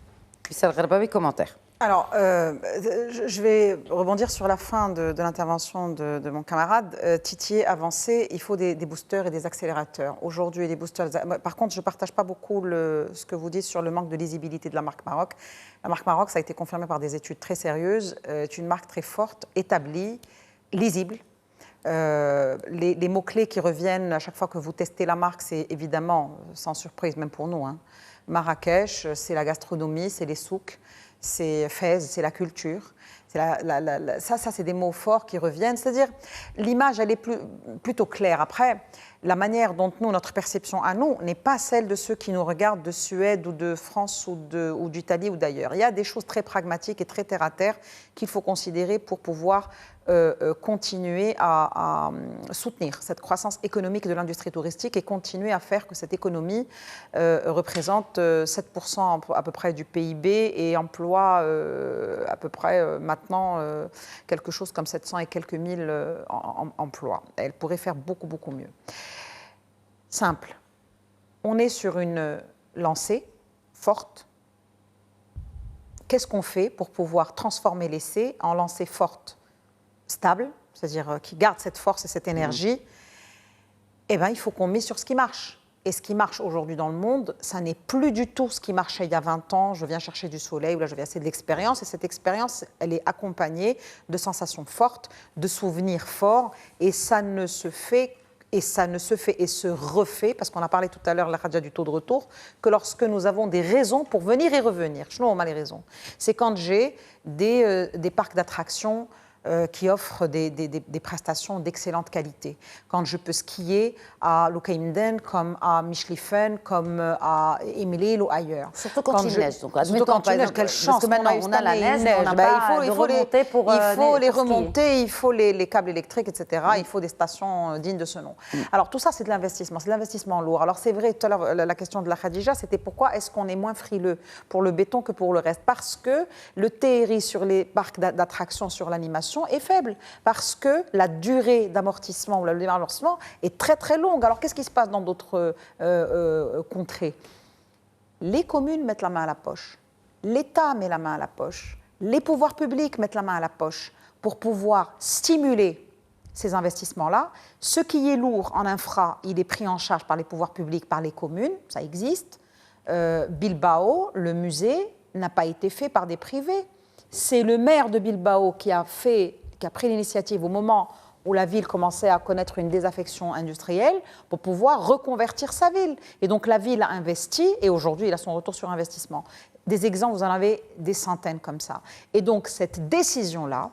Wissal Gherbaoui, commentaire. Alors, je vais rebondir sur la fin de l'intervention de mon camarade. Titiller, avancer, il faut des boosters et des accélérateurs. Aujourd'hui, les boosters... Par contre, je ne partage pas beaucoup ce que vous dites sur le manque de lisibilité de la marque Maroc. La marque Maroc, ça a été confirmé par des études très sérieuses, est une marque très forte, établie, lisible. Les mots-clés qui reviennent à chaque fois que vous testez la marque, c'est évidemment, sans surprise, même pour nous, Marrakech, c'est la gastronomie, c'est les souks. C'est Fès, c'est la culture. Ça, c'est des mots forts qui reviennent. C'est-à-dire, l'image, elle est plutôt claire. Après, la manière dont notre perception à nous, n'est pas celle de ceux qui nous regardent de Suède ou de France ou d'Italie ou d'ailleurs. Il y a des choses très pragmatiques et très terre-à-terre qu'il faut considérer pour pouvoir continuer à soutenir cette croissance économique de l'industrie touristique et continuer à faire que cette économie représente 7% à peu près du PIB et emploie à peu près maintenant quelque chose comme 700 et quelques mille emplois. Elle pourrait faire beaucoup, beaucoup mieux. Simple. On est sur une lancée forte. Qu'est-ce qu'on fait pour pouvoir transformer l'essai en lancée forte, stable, c'est-à-dire qui garde cette force et cette énergie? Eh bien, il faut qu'on mise sur ce qui marche. Et ce qui marche aujourd'hui dans le monde, ça n'est plus du tout ce qui marchait il y a 20 ans. Je viens chercher du soleil, ou là je viens essayer de l'expérience. Et cette expérience, elle est accompagnée de sensations fortes, de souvenirs forts. Et ça ne se fait et se refait, parce qu'on a parlé tout à l'heure, la Radia, du taux de retour, que lorsque nous avons des raisons pour venir et revenir. Chez nous, on a les raisons. C'est quand j'ai des parcs d'attractions qui offrent des prestations d'excellente qualité. Quand je peux skier à Lucaimden, comme à Michlifen, comme à Emelil ou ailleurs. Surtout quand il neige. Donc, surtout quand il neige, quelle chance. Parce que maintenant, on a la neige, mais on n'a pas de remontée pour il faut les remonter, il faut les câbles électriques, etc. Il faut des stations dignes de ce nom. Alors tout ça, c'est de l'investissement. C'est de l'investissement lourd. Alors c'est vrai, tout à l'heure, la question de la Khadija, c'était pourquoi est-ce qu'on est moins frileux pour le béton que pour le reste? Parce que le TRI sur les parcs d'attractions, sur l'animation, est faible, parce que la durée d'amortissement ou le désamortissement est très très longue. Alors qu'est-ce qui se passe dans d'autres contrées? Les communes mettent la main à la poche, l'État met la main à la poche, les pouvoirs publics mettent la main à la poche pour pouvoir stimuler ces investissements-là. Ce qui est lourd en infra, il est pris en charge par les pouvoirs publics, par les communes, ça existe. Bilbao, le musée, n'a pas été fait par des privés. C'est le maire de Bilbao qui a pris l'initiative au moment où la ville commençait à connaître une désaffection industrielle pour pouvoir reconvertir sa ville. Et donc la ville a investi et aujourd'hui il a son retour sur investissement. Des exemples, vous en avez des centaines comme ça. Et donc cette décision-là,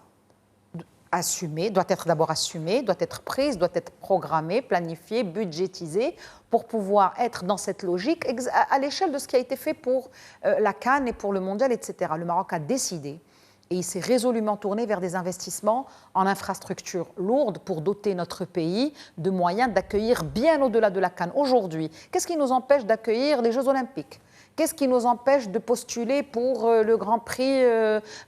assumée, doit être d'abord assumée, doit être prise, doit être programmée, planifiée, budgétisée pour pouvoir être dans cette logique à l'échelle de ce qui a été fait pour la CAN et pour le mondial, etc. Le Maroc a décidé et il s'est résolument tourné vers des investissements en infrastructures lourdes pour doter notre pays de moyens d'accueillir bien au-delà de la CAN. Aujourd'hui, qu'est-ce qui nous empêche d'accueillir les Jeux Olympiques ? Qu'est-ce qui nous empêche de postuler pour le Grand Prix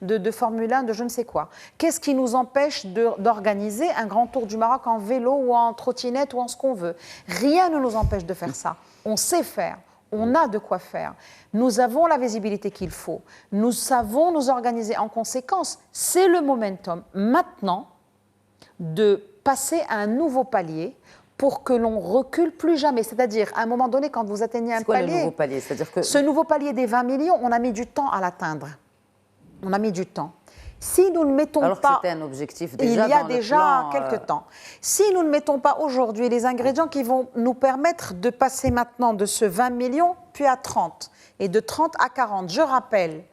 de Formule 1 de je ne sais quoi? Qu'est-ce qui nous empêche d'organiser un grand tour du Maroc en vélo ou en trottinette ou en ce qu'on veut? Rien ne nous empêche de faire ça. On sait faire. On a de quoi faire. Nous avons la visibilité qu'il faut. Nous savons nous organiser en conséquence. C'est le momentum maintenant de passer à un nouveau palier pour que l'on recule plus jamais. C'est-à-dire, à un moment donné, quand vous atteignez un palier... C'est quoi le nouveau palier? C'est-à-dire que... Ce nouveau palier des 20 millions, on a mis du temps à l'atteindre. On a mis du temps. Si nous ne mettons Alors pas... que c'était un objectif déjà il y a dans déjà le plan, quelques temps. Si nous ne mettons pas aujourd'hui les ingrédients qui vont nous permettre de passer maintenant de ce 20 millions, puis à 30, et de 30 à 40, je rappelle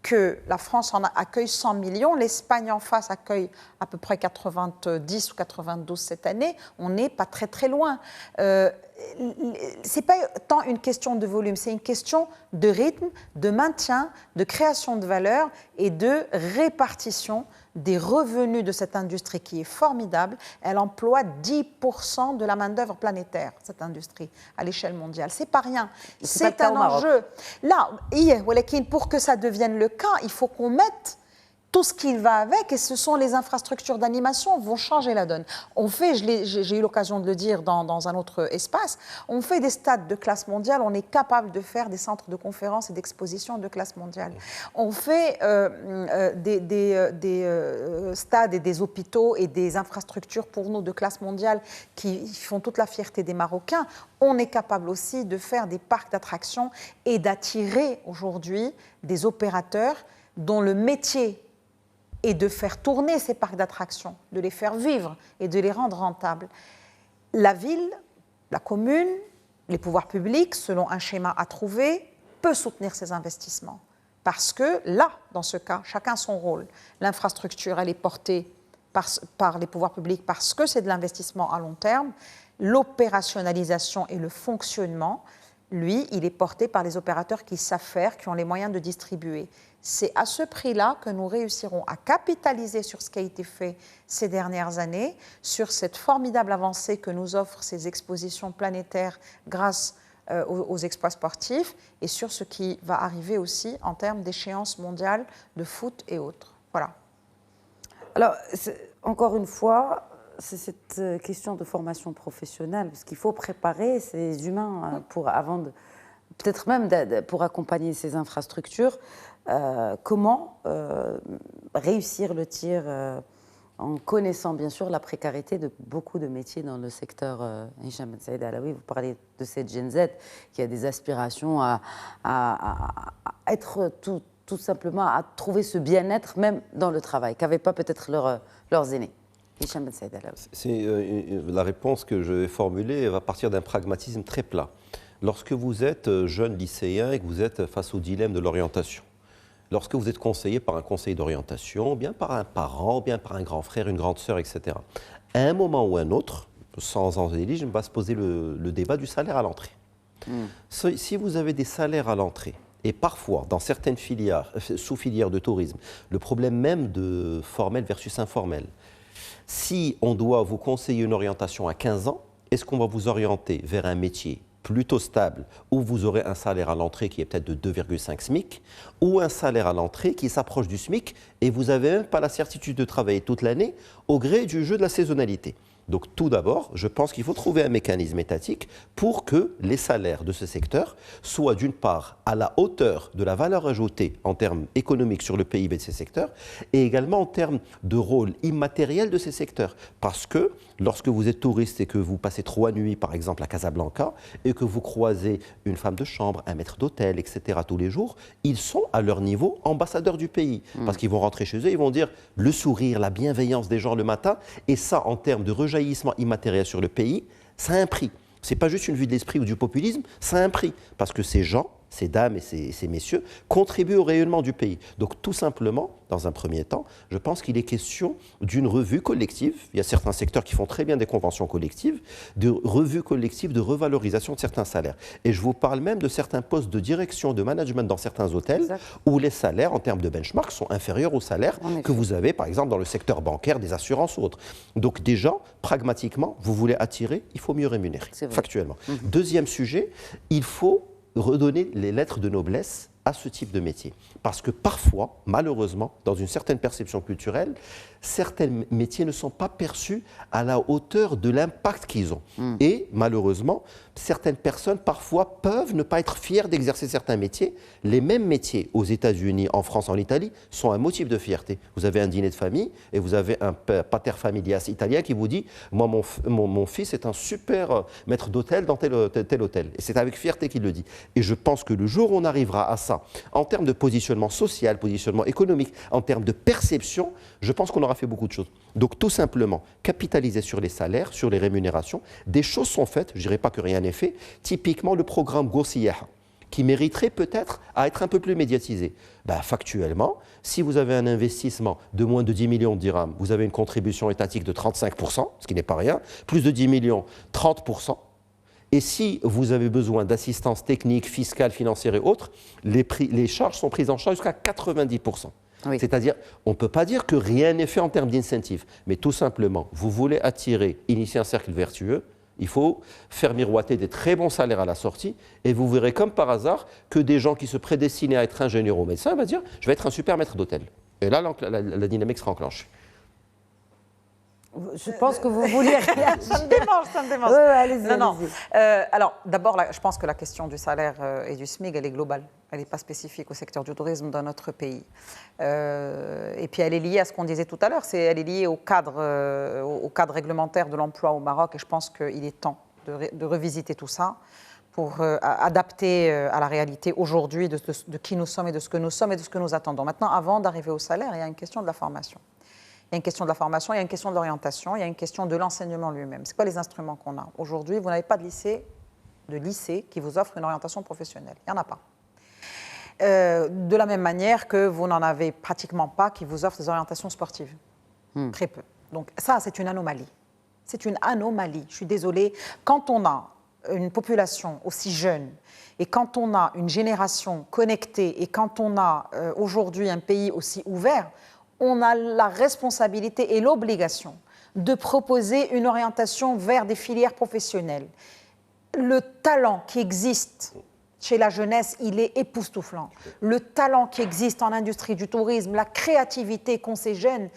que la France en accueille 100 millions, l'Espagne en face accueille à peu près 90 ou 92 cette année, on n'est pas très très loin. ce n'est pas tant une question de volume, c'est une question de rythme, de maintien, de création de valeur et de répartition des revenus de cette industrie qui est formidable. Elle emploie 10% de la main-d'œuvre planétaire, cette industrie, à l'échelle mondiale. Ce n'est pas rien. C'est un enjeu. Là, pour que ça devienne le cas, il faut qu'on mette tout ce qui va avec, et ce sont les infrastructures d'animation qui vont changer la donne. On fait, j'ai eu l'occasion de le dire dans un autre espace, on fait des stades de classe mondiale, on est capable de faire des centres de conférences et d'expositions de classe mondiale. On fait des stades et des hôpitaux et des infrastructures pour nous de classe mondiale qui font toute la fierté des Marocains. On est capable aussi de faire des parcs d'attractions et d'attirer aujourd'hui des opérateurs dont le métier et de faire tourner ces parcs d'attractions, de les faire vivre et de les rendre rentables. La ville, la commune, les pouvoirs publics, selon un schéma à trouver, peut soutenir ces investissements. Parce que là, dans ce cas, chacun son rôle. L'infrastructure, elle est portée par les pouvoirs publics parce que c'est de l'investissement à long terme. L'opérationnalisation et le fonctionnement, lui, il est porté par les opérateurs qui savent faire, qui ont les moyens de distribuer. C'est à ce prix-là que nous réussirons à capitaliser sur ce qui a été fait ces dernières années, sur cette formidable avancée que nous offrent ces expositions planétaires grâce aux exploits sportifs et sur ce qui va arriver aussi en termes d'échéances mondiales de foot et autres. Voilà. Alors, encore une fois, c'est cette question de formation professionnelle, parce qu'il faut préparer ces humains avant de, peut-être même pour accompagner ces infrastructures. Comment réussir le tir en connaissant bien sûr la précarité de beaucoup de métiers dans le secteur. Hicham Ben Saïd Alaoui, vous parlez de cette Gen Z qui a des aspirations à être tout simplement, à trouver ce bien-être même dans le travail, qu'avaient pas peut-être leurs aînés. Hicham Ben Saïd Alaoui. La réponse que je vais formuler va partir d'un pragmatisme très plat. Lorsque vous êtes jeune lycéen et que vous êtes face au dilemme de l'orientation, lorsque vous êtes conseillé par un conseil d'orientation, bien par un parent, bien par un grand frère, une grande sœur, etc., à un moment ou un autre, sans angélisme, va se poser le débat du salaire à l'entrée. Si vous avez des salaires à l'entrée, et parfois, dans certaines filières, sous-filières de tourisme, le problème même de formel versus informel, si on doit vous conseiller une orientation à 15 ans, est-ce qu'on va vous orienter vers un métier plutôt stable, où vous aurez un salaire à l'entrée qui est peut-être de 2,5 SMIC, ou un salaire à l'entrée qui s'approche du SMIC, et vous n'avez même pas la certitude de travailler toute l'année au gré du jeu de la saisonnalité. Donc tout d'abord, je pense qu'il faut trouver un mécanisme étatique pour que les salaires de ce secteur soient d'une part à la hauteur de la valeur ajoutée en termes économiques sur le PIB de ces secteurs et également en termes de rôle immatériel de ces secteurs. Parce que lorsque vous êtes touriste et que vous passez 3 nuits par exemple à Casablanca et que vous croisez une femme de chambre, un maître d'hôtel, etc. tous les jours, ils sont à leur niveau ambassadeurs du pays. Parce qu'ils vont rentrer chez eux, ils vont dire le sourire, la bienveillance des gens le matin et ça en termes de rejaillissement immatériel sur le pays, ça a un prix. Ce n'est pas juste une vue de l'esprit ou du populisme, ça a un prix. Parce que ces gens, ces dames et ces messieurs contribuent au rayonnement du pays. Donc tout simplement, dans un premier temps, je pense qu'il est question d'une revue collective. Il y a certains secteurs qui font très bien des conventions collectives, de revue collective, de revalorisation de certains salaires. Et je vous parle même de certains postes de direction, de management dans certains hôtels, exact, où les salaires, en termes de benchmark, sont inférieurs aux salaires que vous avez, par exemple, dans le secteur bancaire, des assurances ou autres. Donc déjà, pragmatiquement, vous voulez attirer, il faut mieux rémunérer, factuellement. Deuxième sujet, il faut redonner les lettres de noblesse à ce type de métier. Parce que parfois, malheureusement, dans une certaine perception culturelle, certains métiers ne sont pas perçus à la hauteur de l'impact qu'ils ont. Et malheureusement, certaines personnes parfois peuvent ne pas être fières d'exercer certains métiers. Les mêmes métiers aux États-Unis, en France, en Italie, sont un motif de fierté. Vous avez un dîner de famille et vous avez un pater familias italien qui vous dit « Moi, mon fils est un super maître d'hôtel dans tel hôtel. » Et c'est avec fierté qu'il le dit. Et je pense que le jour où on arrivera à ça, en termes de positionnement social, positionnement économique, en termes de perception, je pense qu'on aura fait beaucoup de choses. Donc tout simplement, capitaliser sur les salaires, sur les rémunérations. Des choses sont faites, je ne dirais pas que rien n'est fait. Typiquement le programme Gossiyaha, qui mériterait peut-être à être un peu plus médiatisé. Factuellement, si vous avez un investissement de moins de 10 millions de dirhams, vous avez une contribution étatique de 35%, ce qui n'est pas rien, plus de 10 millions, 30%. Et si vous avez besoin d'assistance technique, fiscale, financière et autres, les charges sont prises en charge jusqu'à 90%. Oui. C'est-à-dire, on ne peut pas dire que rien n'est fait en termes d'incentive, mais tout simplement, vous voulez initier un cercle vertueux, il faut faire miroiter des très bons salaires à la sortie, et vous verrez comme par hasard que des gens qui se prédestinaient à être ingénieurs ou médecins vont dire « je vais être un super maître d'hôtel ». Et là, la dynamique sera enclenchée. Je pense que vous vouliez réagir. Ça me démange. Oui, allez-y. Non. Alors, d'abord, je pense que la question du salaire et du SMIC, elle est globale. Elle n'est pas spécifique au secteur du tourisme dans notre pays. Et puis, elle est liée à ce qu'on disait tout à l'heure. Elle est liée au cadre réglementaire de l'emploi au Maroc. Et je pense qu'il est temps de revisiter tout ça pour adapter à la réalité aujourd'hui de qui nous sommes et de ce que nous sommes et de ce que nous attendons. Maintenant, avant d'arriver au salaire, il y a une question de la formation. Il y a une question de la formation, il y a une question de l'orientation, il y a une question de l'enseignement lui-même. C'est quoi les instruments qu'on a? Aujourd'hui, vous n'avez pas de lycée qui vous offre une orientation professionnelle. Il n'y en a pas. De la même manière que vous n'en avez pratiquement pas qui vous offrent des orientations sportives. Très peu. Donc ça, c'est une anomalie. C'est une anomalie. Je suis désolée. Quand on a une population aussi jeune et quand on a une génération connectée et quand on a aujourd'hui un pays aussi ouvert, on a la responsabilité et l'obligation de proposer une orientation vers des filières professionnelles. Le talent qui existe chez la jeunesse, il est époustouflant. Le talent qui existe en industrie du tourisme, la créativité qu'ont ces jeunes,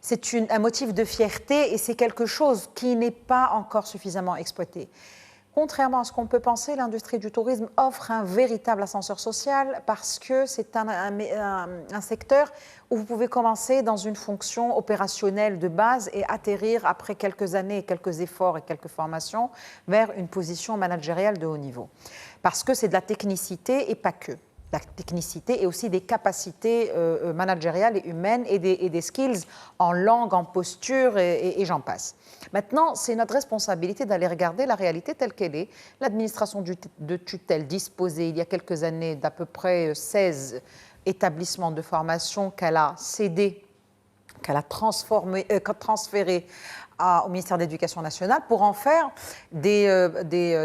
c'est un motif de fierté et c'est quelque chose qui n'est pas encore suffisamment exploité. Contrairement à ce qu'on peut penser, l'industrie du tourisme offre un véritable ascenseur social parce que c'est un secteur où vous pouvez commencer dans une fonction opérationnelle de base et atterrir après quelques années, quelques efforts et quelques formations vers une position managériale de haut niveau. Parce que c'est de la technicité et pas que. La technicité et aussi des capacités managériales et humaines et des skills en langue, en posture et j'en passe. Maintenant, c'est notre responsabilité d'aller regarder la réalité telle qu'elle est. L'administration de tutelle disposait il y a quelques années d'à peu près 16 établissements de formation qu'elle a cédés, qu'elle a transférés au ministère de l'Éducation nationale pour en faire des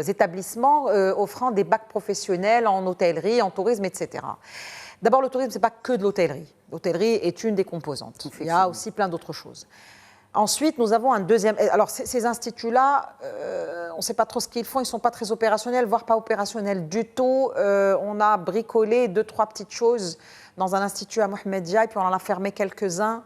établissements offrant des bacs professionnels en hôtellerie, en tourisme, etc. D'abord, le tourisme, ce n'est pas que de l'hôtellerie. L'hôtellerie est une des composantes. Il y a aussi plein d'autres choses. Ensuite, nous avons un deuxième... Alors, ces instituts-là, on ne sait pas trop ce qu'ils font. Ils ne sont pas très opérationnels, voire pas opérationnels du tout. On a bricolé 2-3 petites choses dans un institut à Mohamedia et puis on en a fermé quelques-uns.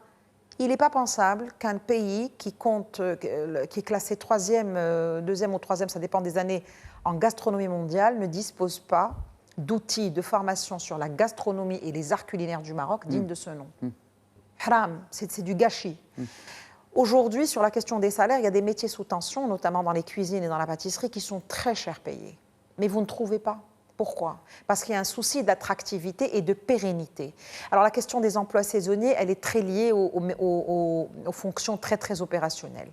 Il n'est pas pensable qu'un pays qui est classé 2e ou 3e, ça dépend des années, en gastronomie mondiale, ne dispose pas d'outils de formation sur la gastronomie et les arts culinaires du Maroc dignes de ce nom. Haram, c'est du gâchis. Aujourd'hui, sur la question des salaires, il y a des métiers sous tension, notamment dans les cuisines et dans la pâtisserie, qui sont très cher payés. Mais vous ne trouvez pas. Pourquoi? Parce qu'il y a un souci d'attractivité et de pérennité. Alors la question des emplois saisonniers, elle est très liée aux fonctions très, très opérationnelles.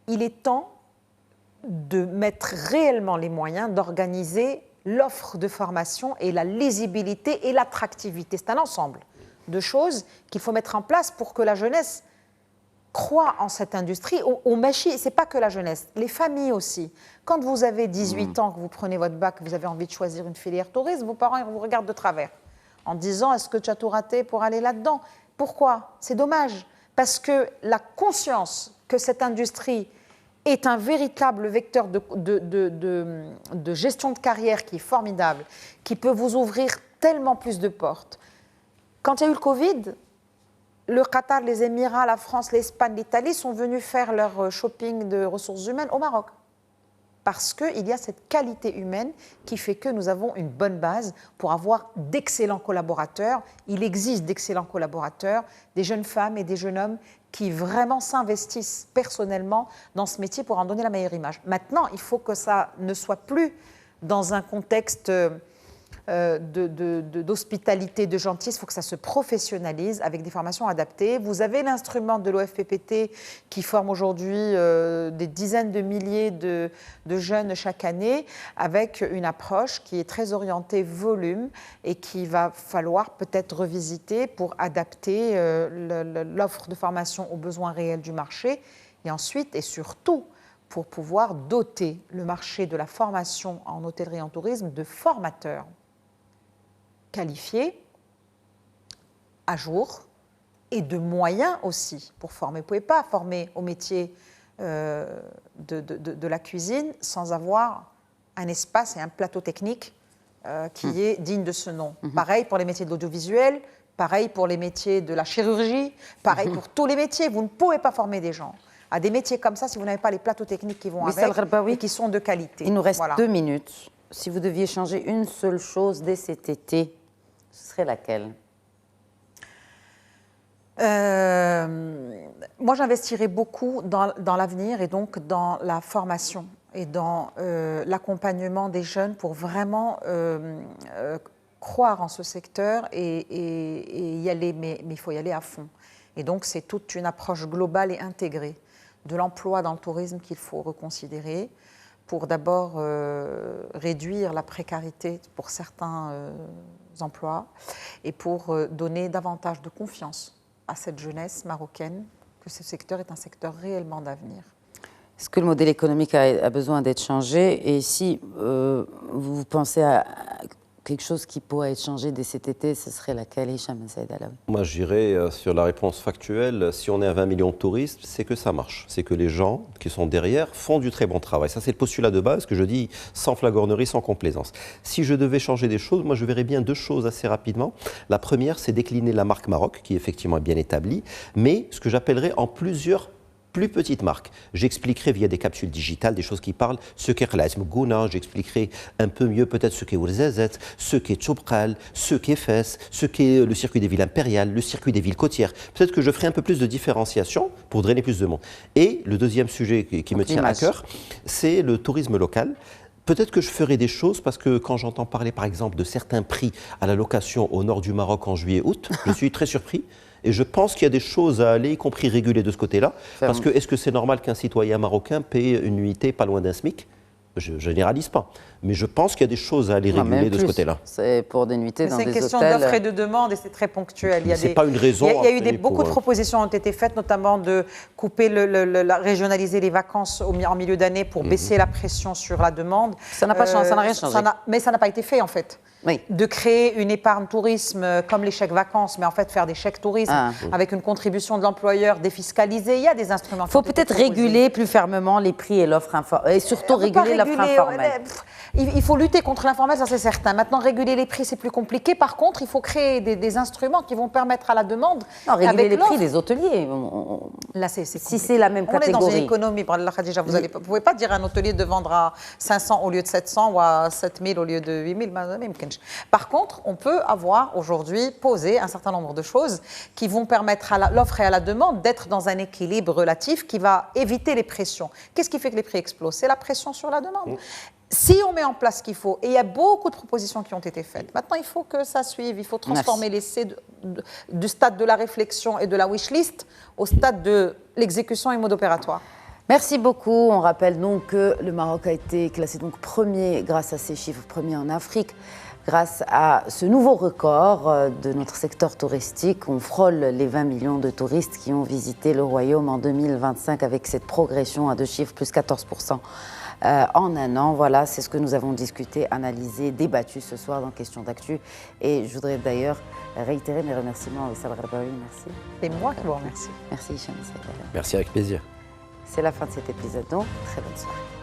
Il est temps de mettre réellement les moyens d'organiser l'offre de formation et la lisibilité et l'attractivité. C'est un ensemble de choses qu'il faut mettre en place pour que la jeunesse croit en cette industrie. Au Machi, ce n'est pas que la jeunesse, les familles aussi. Quand vous avez 18 ans, que vous prenez votre bac, vous avez envie de choisir une filière tourisme, vos parents ils vous regardent de travers en disant « est-ce que tu as tout raté pour aller là-dedans ?» Pourquoi? C'est dommage, parce que la conscience que cette industrie est un véritable vecteur de gestion de carrière qui est formidable, qui peut vous ouvrir tellement plus de portes. Quand il y a eu le Covid, le Qatar, les Émirats, la France, l'Espagne, l'Italie sont venus faire leur shopping de ressources humaines au Maroc. Parce qu'il y a cette qualité humaine qui fait que nous avons une bonne base pour avoir d'excellents collaborateurs. Il existe d'excellents collaborateurs, des jeunes femmes et des jeunes hommes qui vraiment s'investissent personnellement dans ce métier pour en donner la meilleure image. Maintenant, il faut que ça ne soit plus dans un contexte d'hospitalité, de gentillesse. Il faut que ça se professionnalise avec des formations adaptées. Vous avez l'instrument de l'OFPPT qui forme aujourd'hui des dizaines de milliers de jeunes chaque année avec une approche qui est très orientée volume et qu'il va falloir peut-être revisiter pour adapter l'offre de formation aux besoins réels du marché Et ensuite, et surtout, pour pouvoir doter le marché de la formation en hôtellerie et en tourisme de formateurs qualifiés, à jour, et de moyens aussi pour former. Vous ne pouvez pas former au métier de la cuisine sans avoir un espace et un plateau technique qui est digne de ce nom. Pareil pour les métiers de l'audiovisuel, pareil pour les métiers de la chirurgie, pareil pour tous les métiers. Vous ne pouvez pas former des gens à des métiers comme ça si vous n'avez pas les plateaux techniques qui vont avec et qui sont de qualité. Il nous reste 2 minutes. Si vous deviez changer une seule chose dès cet été, ce serait laquelle? Moi, j'investirais beaucoup dans l'avenir et donc dans la formation et dans l'accompagnement des jeunes pour vraiment croire en ce secteur et y aller, mais il faut y aller à fond. Et donc, c'est toute une approche globale et intégrée de l'emploi dans le tourisme qu'il faut reconsidérer pour d'abord réduire la précarité pour certains emplois et pour donner davantage de confiance à cette jeunesse marocaine que ce secteur est un secteur réellement d'avenir. Est-ce que le modèle économique a besoin d'être changé? Et si vous pensez à quelque chose qui pourrait être changé dès cet été, ce serait laquelle, Hicham Ben Saïd Alaoui? Moi, je dirais sur la réponse factuelle, si on est à 20 millions de touristes, c'est que ça marche. C'est que les gens qui sont derrière font du très bon travail. Ça, c'est le postulat de base que je dis sans flagornerie, sans complaisance. Si je devais changer des choses, moi, je verrais bien 2 choses assez rapidement. La première, c'est décliner la marque Maroc, qui effectivement est bien établie, mais ce que j'appellerais en plusieurs plus petites marques. J'expliquerai via des capsules digitales des choses qui parlent ce qu'est Khalaïsm Gouna, j'expliquerai un peu mieux peut-être ce qu'est Ourzazat, ce qu'est Tchoubkal, ce qu'est Fès, ce qu'est le circuit des villes impériales, le circuit des villes côtières. Peut-être que je ferai un peu plus de différenciation pour drainer plus de monde. Et le deuxième sujet qui me tient à cœur, c'est le tourisme local. Peut-être que je ferai des choses parce que quand j'entends parler par exemple de certains prix à la location au nord du Maroc en juillet-août, je suis très surpris. Et je pense qu'il y a des choses à aller, y compris réguler de ce côté-là. Parce que est-ce que c'est normal qu'un citoyen marocain paye une nuitée pas loin d'un SMIC? Je ne généralise pas. Mais je pense qu'il y a des choses à aller réguler de ce côté-là. C'est pour des nuitées dans des hôtels. C'est une question d'offre et de demande et c'est très ponctuel. Ce n'est pas une raison. Il y a eu beaucoup de propositions ont été faites, notamment de couper, régionaliser les vacances en milieu d'année pour baisser la pression sur la demande. Ça n'a pas changé, ça n'a rien changé. Mais ça n'a pas été fait en fait. Oui. De créer une épargne tourisme comme les chèques vacances, mais en fait faire des chèques tourisme avec une contribution de l'employeur défiscalisée. Il y a des instruments. Il faut peut-être réguler plus fermement les prix et l'offre informelle. Et surtout réguler l'offre informelle. Il faut lutter contre l'informel, ça c'est certain. Maintenant, réguler les prix, c'est plus compliqué. Par contre, il faut créer des instruments qui vont permettre à la demande. Non, réguler les prix des hôteliers. Là, c'est si c'est la même catégorie. On est dans une économie. Khadija, vous ne pouvez pas dire à un hôtelier de vendre à 500 au lieu de 700 ou à 7000 au lieu de 8000. Par contre, on peut avoir aujourd'hui posé un certain nombre de choses qui vont permettre à l'offre et à la demande d'être dans un équilibre relatif qui va éviter les pressions. Qu'est-ce qui fait que les prix explosent? C'est la pression sur la demande. Si on met en place ce qu'il faut, et il y a beaucoup de propositions qui ont été faites, maintenant il faut que ça suive, il faut transformer l'essai du stade de la réflexion et de la wishlist au stade de l'exécution et mode opératoire. Merci beaucoup. On rappelle donc que le Maroc a été classé donc premier grâce à ces chiffres, premier en Afrique. Grâce à ce nouveau record de notre secteur touristique, on frôle les 20 millions de touristes qui ont visité le royaume en 2025 avec cette progression à 2 chiffres, plus 14%. En un an, voilà, c'est ce que nous avons discuté, analysé, débattu ce soir dans Questions d'actu. Et je voudrais d'ailleurs réitérer mes remerciements à Wissal Gharbaoui, merci. C'est moi qui vous remercie. Merci Hicham Ben Saïd Alaoui. Merci, avec plaisir. C'est la fin de cet épisode, donc très bonne soirée.